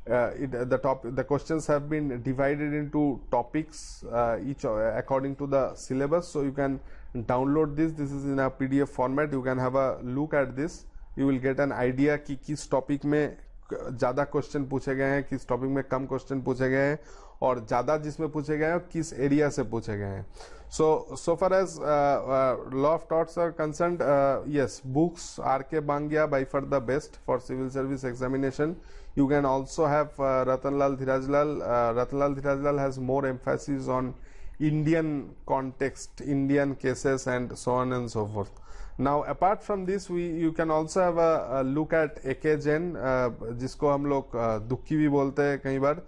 the questions have been divided into topics each according to the syllabus, so you can download this is in a PDF format. You can have a look at this, you will get an idea कि किस topic में ज़्यादा question पूछे गए हैं, किस topic में कम question पूछे गए हैं, और ज़्यादा जिसमें पूछे गए हैं किस एरिया से पूछे गए हैं. So far as law of torts are concerned, yes, books R.K. Bangia by far the best for civil service examination. You can also have Ratanlal Dhirajlal. Ratanlal Dhirajlal has more emphasis on Indian context, Indian cases, and so on and so forth. Now apart from this, you can also have a look at A.K. Jain, जिसको हम लोग दुक्की भी बोलते हैं कई बार.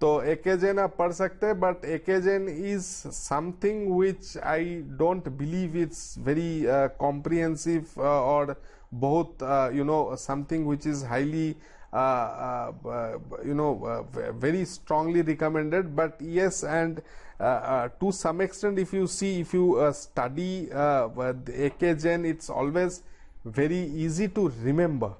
तो A.K. Jain आप पढ़ सकते हैं, but A.K. Jain is something which I don't believe it's very comprehensive or बहुत something which is highly very strongly recommended. But yes, and to some extent, if you study A.K. Jain, it's always very easy to remember,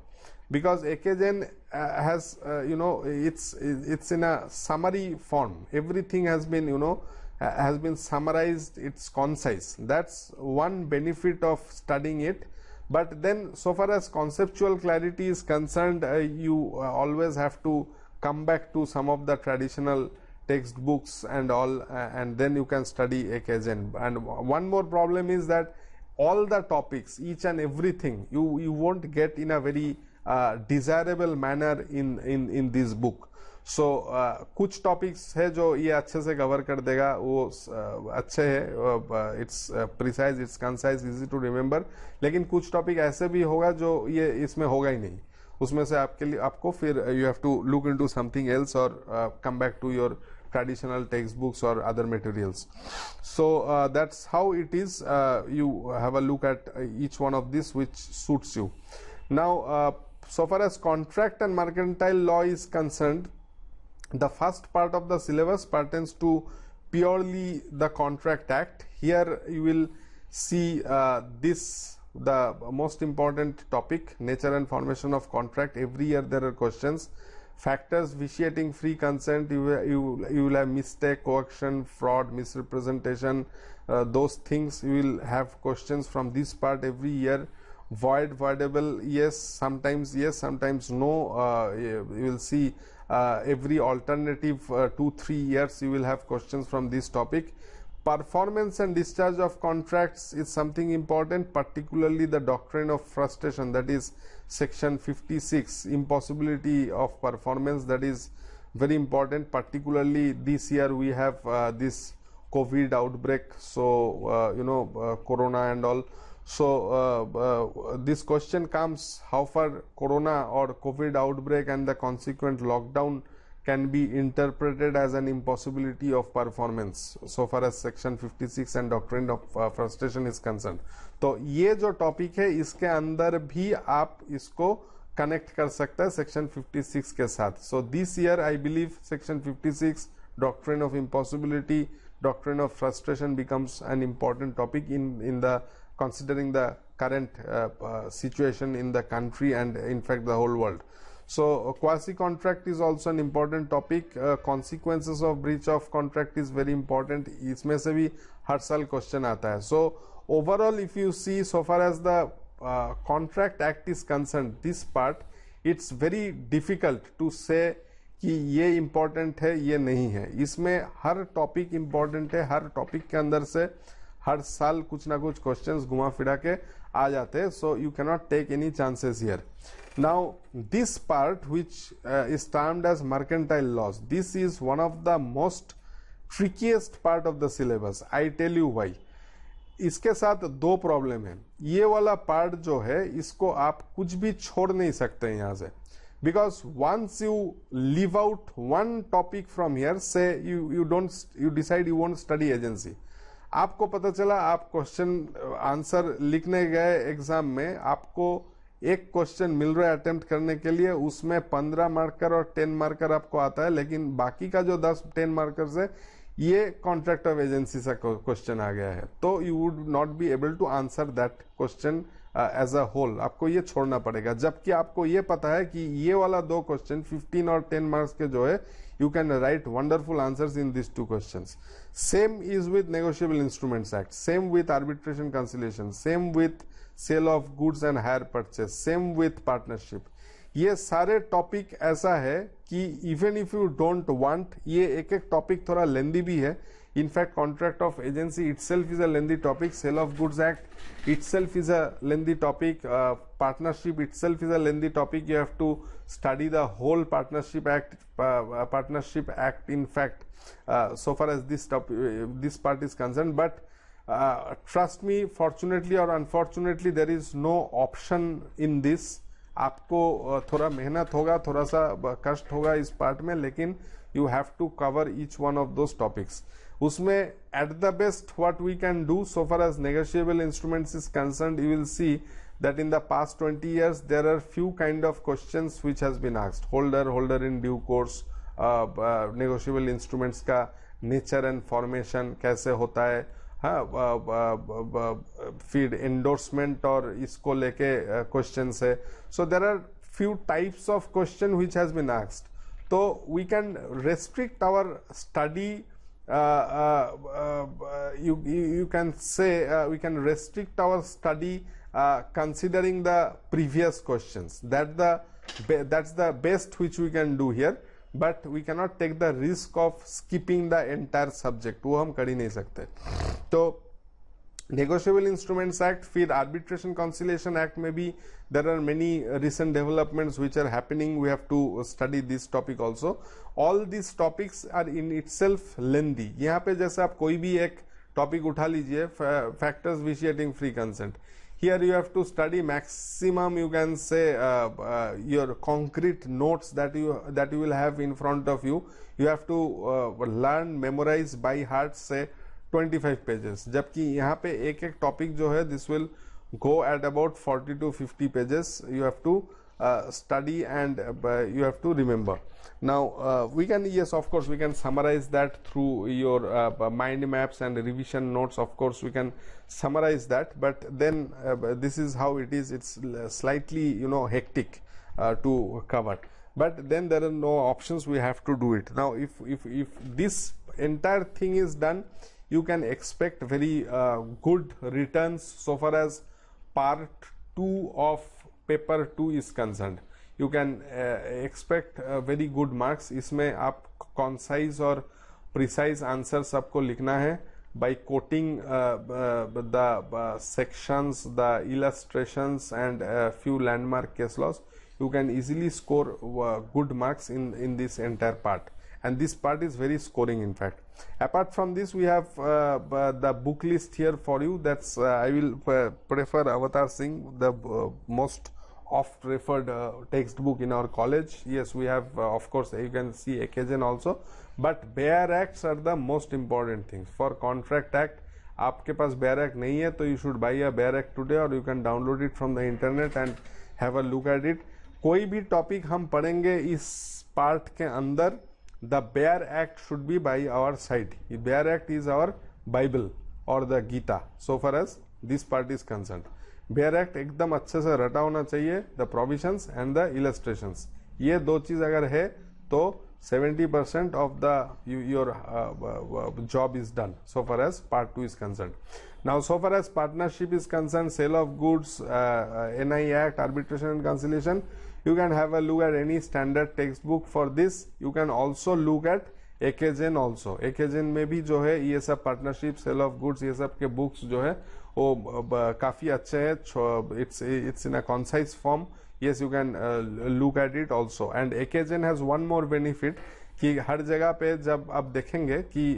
because A.K. Jain has it's in a summary form. Everything has been summarized. It's concise. That's one benefit of studying it. But then, so far as conceptual clarity is concerned, you always have to come back to some of the traditional textbooks and all, and then you can study A.K. Jain. And one more problem is that all the topics, each and everything, you won't get in a very desirable manner in this book. So कुछ topics है जो ये अच्छे से cover कर देगा, वो अच्छे है, it's precise, it's concise, easy to remember. लेकिन कुछ टॉपिक ऐसे भी होगा जो ये इसमें होगा ही नहीं. उसमें से आपको फिर you have to look into something else और come back to your traditional textbooks or other materials. So that's how it is. You have a look at each one of these which suits you. Now so far as contract and mercantile law is concerned, the first part of the syllabus pertains to purely the Contract Act. Here you will see the most important topic, nature and formation of contract. Every year there are questions. Factors vitiating free consent, you will have mistake, coercion, fraud, misrepresentation, those things you will have questions from this part every year. Void, voidable, yes, sometimes no. You will see every alternative 2-3 years you will have questions from this topic. Performance and discharge of contracts is something important, particularly the doctrine of frustration, that is section 56, impossibility of performance, that is very important. Particularly this year we have this COVID outbreak, so corona and all. So this question comes, how far corona or COVID outbreak and the consequent lockdown can be interpreted as an impossibility of performance, so far as section 56 and doctrine of frustration is concerned. तो ये जो topic है इसके अंदर भी आप इसको connect कर सकते हैं सेक्शन 56 के साथ. So this year I believe section 56, doctrine of impossibility, doctrine of frustration becomes an important topic in the considering the current situation in the country and in fact the whole world. So quasi contract is also an important topic. Consequences of breach of contract is very important. इसमें से भी हर साल question आता है. So overall, if you see, so far as the Contract Act is concerned, this part, it's very difficult to say कि ये important है, ये नहीं है. इसमें हर टॉपिक important है. हर टॉपिक के अंदर से हर साल कुछ ना कुछ क्वेश्चंस घुमा फिरा के आ जाते हैं. So you cannot take any chances here. Now this part which is termed as mercantile laws, this is one of the most trickiest part of the syllabus. I tell you why. इसके साथ दो problem है. ये वाला part जो है इसको आप कुछ भी छोड़ नहीं सकते यहाँ से, because once you leave out one topic from here, say you decide you won't study agency, आपको पता चला आप क्वेश्चन आंसर लिखने गए एग्जाम में, आपको एक क्वेश्चन मिल रहा है अटेम्प्ट करने के लिए, उसमें 15 मार्कर और 10 मार्कर आपको आता है, लेकिन बाकी का जो 10-10 मार्कर है ये कॉन्ट्रैक्ट ऑफ एजेंसी से क्वेश्चन आ गया है, तो you would not be able to answer that question as a whole, आपको ये छोड़ना पड़ेगा, जबकि आपको ये पता है कि ये वाला दो क्वेश्चन 15 और 10 मार्क्स के जो है you can write wonderful answers in these two questions. Same is with Negotiable Instruments Act, same with arbitration conciliation, same with sale of goods and hire purchase, same with partnership. ये सारे topic ऐसा है कि even if you don't want, ये एक एक topic थोड़ा लेंदी भी है. In fact contract of agency itself is a lengthy topic, sale of goods act itself is a lengthy topic, partnership itself is a lengthy topic. You have to study the whole partnership act in fact, so far as this part is concerned. But trust me, fortunately or unfortunately there is no option in this. आपको थोड़ा मेहनत होगा, थोड़ा सा कष्ट होगा इस part में, लेकिन you have to cover each one of those topics. उसमें at the best what we can do so far as negotiable instruments is concerned, you will see that in the past 20 years there are few kind of questions which has been asked. holder in due course, negotiable instruments का nature and formation कैसे होता है, फिर endorsement और इसको लेके questions है. So there are few types of question which has been asked. तो we can restrict our study, you can say we can restrict our study considering the previous questions. That's the best which we can do here, but we cannot take the risk of skipping the entire subject. वो हम कर ही नहीं सकते. तो Negotiable Instruments Act, फिर Arbitration Conciliation Act में भी there are many recent developments which are happening. We have to study this topic also. All these topics are in itself lengthy. यहाँ पे जैसे आप कोई भी एक टॉपिक उठा लीजिए, factors vitiating free consent. Here you have to study maximum, you can say, your concrete notes that you will have in front of you. You have to learn, memorize by heart, say 25 pages. जबकि यहाँ पे एक एक topic जो है this will go at about 40 to 50 pages. You have to study and you have to remember. Now we can, yes, of course we can summarize that through your mind maps and revision notes. Of course we can summarize that, but then this is how it is. It's slightly, you know, hectic to cover, but then there are no options. We have to do it. Now if this entire thing is done, you can expect very good returns so far as part 2 of paper 2 is concerned. You can expect very good marks. इसमें आप concise और precise answers आपको लिखना है by quoting the sections, the illustrations and few landmark case laws. You can easily score good marks in this entire part, and this part is very scoring in fact. Apart from this, we have the book list here for you. That's I will prefer Avatar Singh, the most oft referred textbook in our college. Yes, we have of course you can see occasion also, but Bayer Acts are the most important things. For Contract Act, आपके पास Bayer Act नहीं है तो you should buy a Bayer Act today, or you can download it from the internet and have a look at it. कोई भी topic हम पढ़ेंगे इस part के अंदर, the Bayer Act should be by our side. The Bayer Act is our Bible or the Gita so far as this part is concerned. Bayer Act एकदम अच्छे से रटा होना चाहिए, the provisions and the illustrations. ये दो चीज अगर है तो 70% of your job is done so far as part 2 is concerned. Now so far as partnership is concerned, sale of goods, NI Act, arbitration and conciliation, you can have a look at any standard textbook for this. You can also look at एकेजेन also. एकेजेन में भी जो है ये सब partnership, cell of goods, ये सब के बुक्स जो है वो काफी अच्छे हैं. It's in a concise form. yes, you can look at it also. And एकेजेन has one more benefit कि हर जगह पे जब आप देखेंगे कि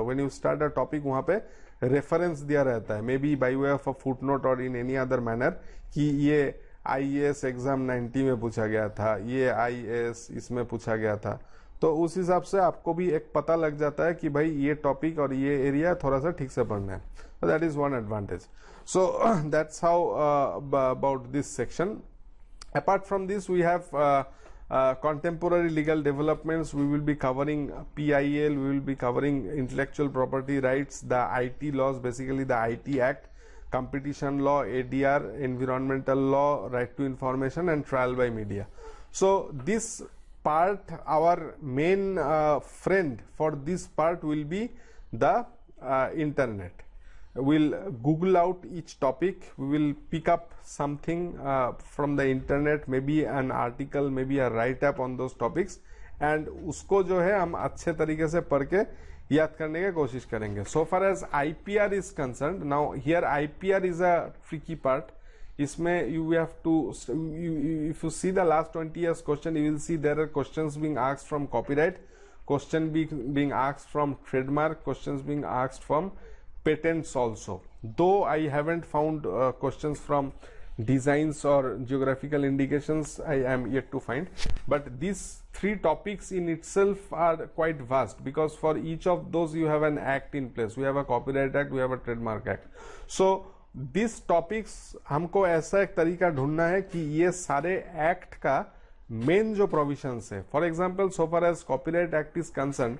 when you start a topic वहाँ पे रेफरेंस दिया रहता है, may be by way of a foot note और इन एनी अदर मैनर, कि ये IAS एग्जाम 90 में पूछा गया था, ये IAS इसमें पूछा गया था. तो उस हिसाब से आपको भी एक पता लग जाता है कि भाई ये टॉपिक और ये एरिया थोड़ा सा ठीक से पढ़ना है. So that is one advantage. So that's how about this section. Apart from this, we have contemporary legal developments. We will be covering PIL, we will be covering intellectual property rights, the IT laws, basically the IT Act. competition law, ADR, environmental law, right to information, and trial by media. So this part, our main friend for this part will be the internet. We'll Google out each topic, we will pick up something from the internet, maybe an article, maybe a write-up on those topics, and उसको जो है हम अच्छे तरीके से पढ़ के याद करने की कोशिश करेंगे. So far as IPR is concerned, now here IPR is a tricky part. इसमें you have to, if you see the last 20 years question, you will see there are questions being asked from copyright, question being asked from trademark, questions being asked from patents also. Though I haven't found questions from designs or geographical indications, I am yet to find, but these three topics in itself are quite vast, because for each of those you have an act in place. We have a copyright act, we have a trademark act. So these topics हमको ऐसा एक तरीका ढूंढना है कि ये सारे act का मेन जो प्रोविजंस है, for example so far as copyright act is concern,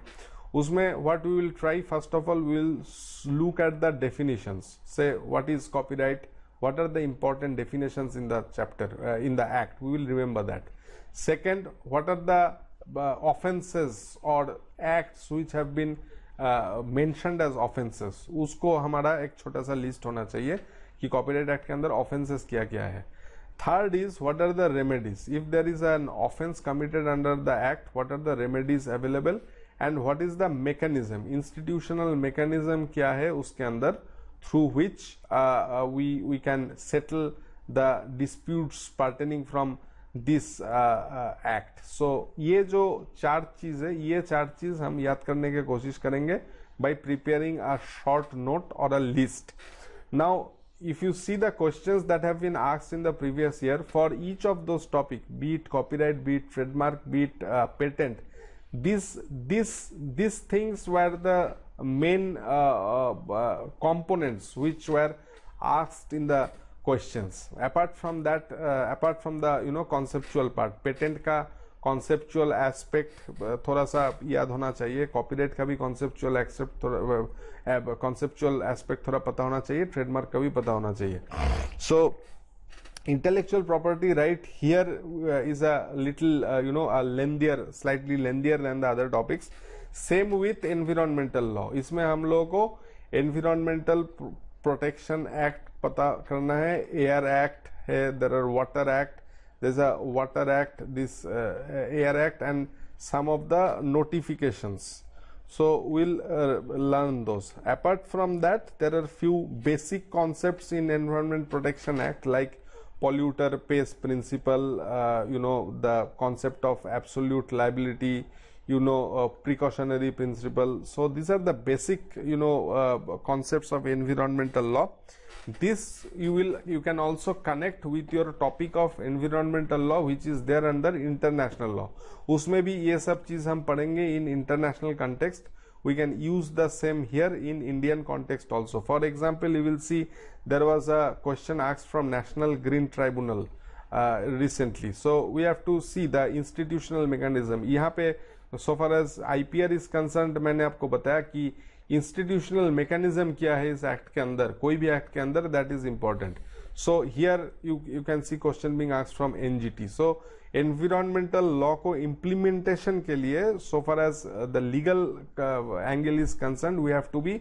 उसमें what we will try, first of all we will look at the definitions, say what is copyright, what are the important definitions in the chapter, in the act, we will remember that. Second, what are the offenses or acts which have been mentioned as offenses, उसको हमारा एक छोटा सा list होना चाहिए कि copyright act के अंदर offenses क्या क्या है. Third is what are the remedies, if there is an offense committed under the act, what are the remedies available, and what is the mechanism, institutional mechanism क्या है उसके अंदर, through which we can settle the disputes pertaining from this act. So ये जो चार चीज है, ये चार चीज हम याद करने की कोशिश करेंगे by preparing a short note or a list. Now if you see the questions that have been asked in the previous year for each of those topics, be it copyright, be it trademark, be it patent, these things were the main components which were asked in the questions. Apart from that, apart from the conceptual part, patent का conceptual aspect थोड़ा सा याद होना चाहिए, copyright का भी conceptual aspect थोड़ा पता होना चाहिए, trademark का भी पता होना चाहिए. So intellectual property right here is a little a lengthier, slightly lengthier than the other topics. Same with environmental law, इसमें हम लोगों को environmental protection act पता करना है, air act है, there are water act, there's a water act, this air act, and some of the notifications. So we'll learn those. Apart from that, there are few basic concepts in Environment Protection Act like polluter pays principle, the concept of absolute liability, precautionary principle. So these are the basic concepts of environmental law. This you can also connect with your topic of environmental law which is there under international law. उसमें भी ये सब चीज हम पढ़ेंगे in international context. We can use the same here in Indian context also. For example, you will see there was a question asked from National Green Tribunal recently. So we have to see the institutional mechanism. यहाँ पे so far as IPR is concerned, मैंने आपको बताया कि institutional mechanism क्या है इस act के अंदर, कोई भी एक्ट के अंदर, that is important. So here you can see question being asked from NGT. So environmental law को implementation के लिए so far as the legal angle is concerned, we have to be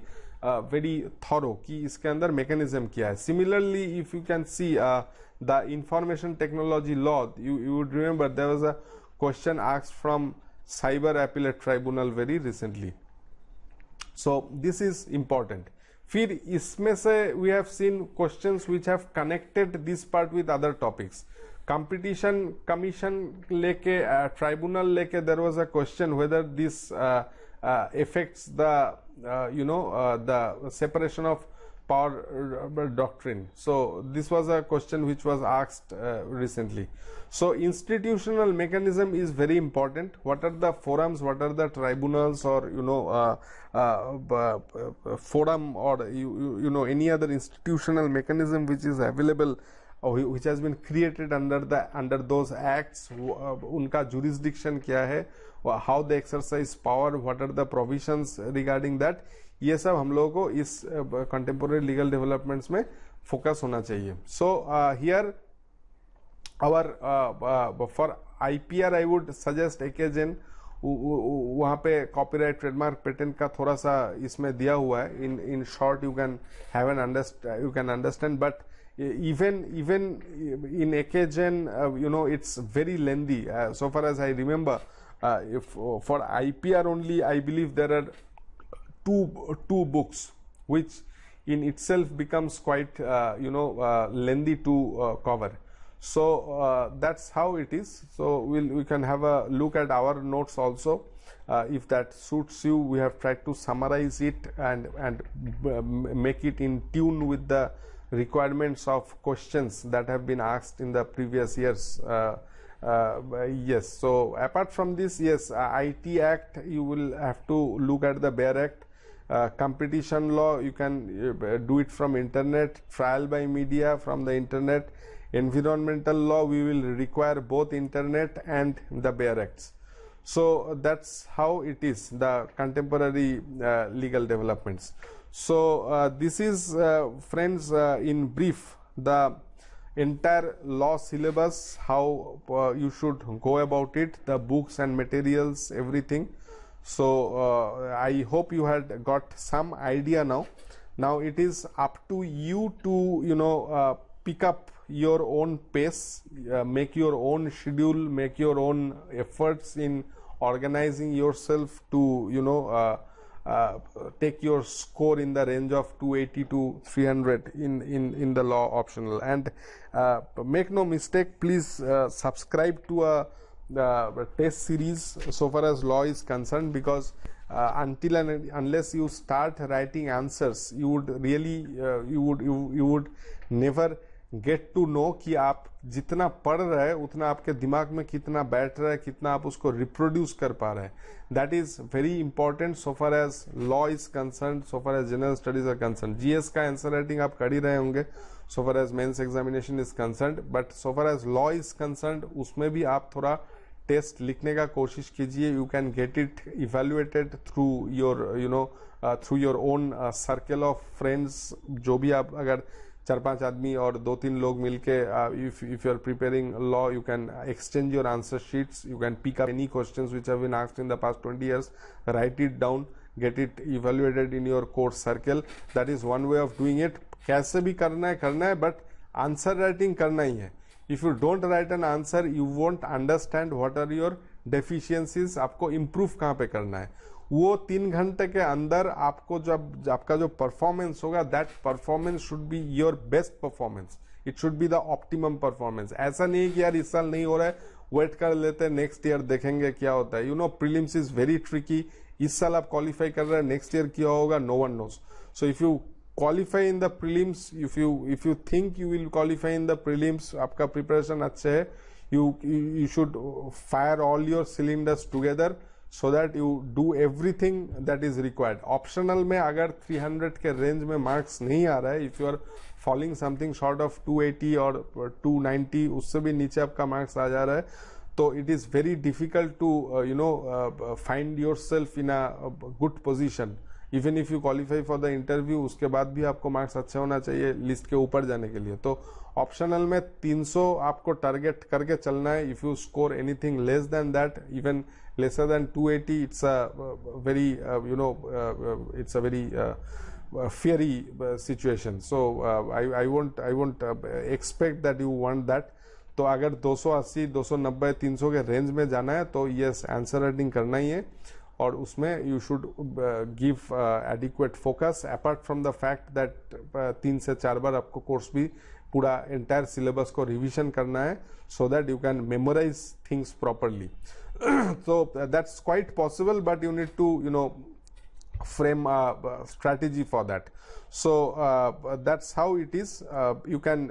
very thorough कि इसके अंदर mechanism क्या है. Similarly, if you can see the information technology law, you would remember there was a question asked from Cyber Appellate Tribunal very recently. So this is important. फिर इसमें से we have seen questions which have connected this part with other topics. Competition Commission लेके tribunal लेके there was a question whether this affects the the separation of power doctrine. So this was a question which was asked recently. So institutional mechanism is very important. What are the forums, what are the tribunals, or forum, or any other institutional mechanism which is available which has been created under those acts, उनका jurisdiction क्या है, how they exercise power, what are the provisions regarding that, ये सब हम लोगों को इस contemporary legal developments में focus होना चाहिए. So here our for IPR I would suggest AKGen, वहाँ पे कॉपीराइट ट्रेडमार्क पेटेंट का थोड़ा सा इसमें दिया हुआ है. In short you can have an understand, but even in AKGen, it's very lengthy. So far as I remember, if for IPR only, I believe there are two books which in itself becomes quite lengthy to cover. So that's how it is. So we can have a look at our notes also. If that suits you, we have tried to summarize it and make it in tune with the requirements of questions that have been asked in the previous years. Yes, so apart from this, yes, IT Act, you will have to look at the BEAR Act. Competition law, you can do it from internet. Trial by media from the internet. Environmental law, we will require both internet and the BEAR Acts. So that's how it is, the contemporary legal developments. So this is, friends, in brief, the entire law syllabus, how you should go about it, the books and materials, everything. So I hope you had got some idea now. Now it is up to you to pick up your own pace, make your own schedule, make your own efforts in organizing yourself to take your score in the range of 280 to 300 in the law optional. And make no mistake, please subscribe to a test series so far as law is concerned, because until and unless you start writing answers, you would really you would never get to know कि आप जितना पढ़ रहे हैं उतना आपके दिमाग में कितना बैठ रहा है, कितना आप उसको रिप्रोड्यूस कर पा रहे हैं. That is very important so far as law is concern, so far as general studies are concern. GS का आंसर राइटिंग आप कर ही रहे होंगे so far as mains examination is concern, but so far as law is concern उसमें भी आप थोड़ा टेस्ट लिखने का कोशिश कीजिए. You can get it evaluated through your own circle of friends. जो भी आप अगर 4-5 आदमी और 2-3 लोग मिलके if you are preparing law, you can exchange your answer sheets, you can pick up any questions which have been asked in the past 20 years, write it down, get it evaluated in your course circle. That is one way of doing it. कैसे भी करना है, but answer writing करना ही है. If you don't write an answer, you won't understand what are your deficiencies. आपको improve कहाँ पे करना है. वो 3 घंटे के अंदर आपको जब आपका जो परफॉर्मेंस होगा, that performance should be your best performance. It should be the optimum performance. ऐसा नहीं है कि यार इस साल नहीं हो रहा है, वेट कर लेते हैं, नेक्स्ट ईयर देखेंगे क्या होता है. Prelims is very tricky. इस साल आप क्वालिफाई कर रहे हैं, नेक्स्ट ईयर क्या होगा, no one knows. So if you qualify in the prelims, if you think you will qualify in the prelims, आपका प्रिपरेशन अच्छे है, you should fire all your cylinders together so that you do everything that is required. Optional में अगर 300 के range में marks नहीं आ रहा है, if you are falling something short of 280 और 290, उससे भी नीचे आपका मार्क्स आ जा रहा है, तो it is very difficult to find yourself in a good position. Even if you qualify for the interview, उसके बाद भी आपको मार्क्स अच्छा होना चाहिए लिस्ट के ऊपर जाने के लिए. तो ऑप्शनल में 300 आपको टारगेट करके चलना है. If you score anything less than that, even lesser than 280, it's a very it's a very fiery situation. So I won't expect that you want that. तो अगर 280, 290, 300 के रेंज में जाना है तो यस, आंसर राइटिंग करना ही है, और उसमें you should give adequate focus. Apart from the fact that 3 से 4 बार आपको कोर्स भी पूरा एंटायर सिलेबस को रिवीजन करना है, so that you can memorise things properly. So that's quite possible, but you need to frame a strategy for that. So that's how it is. You can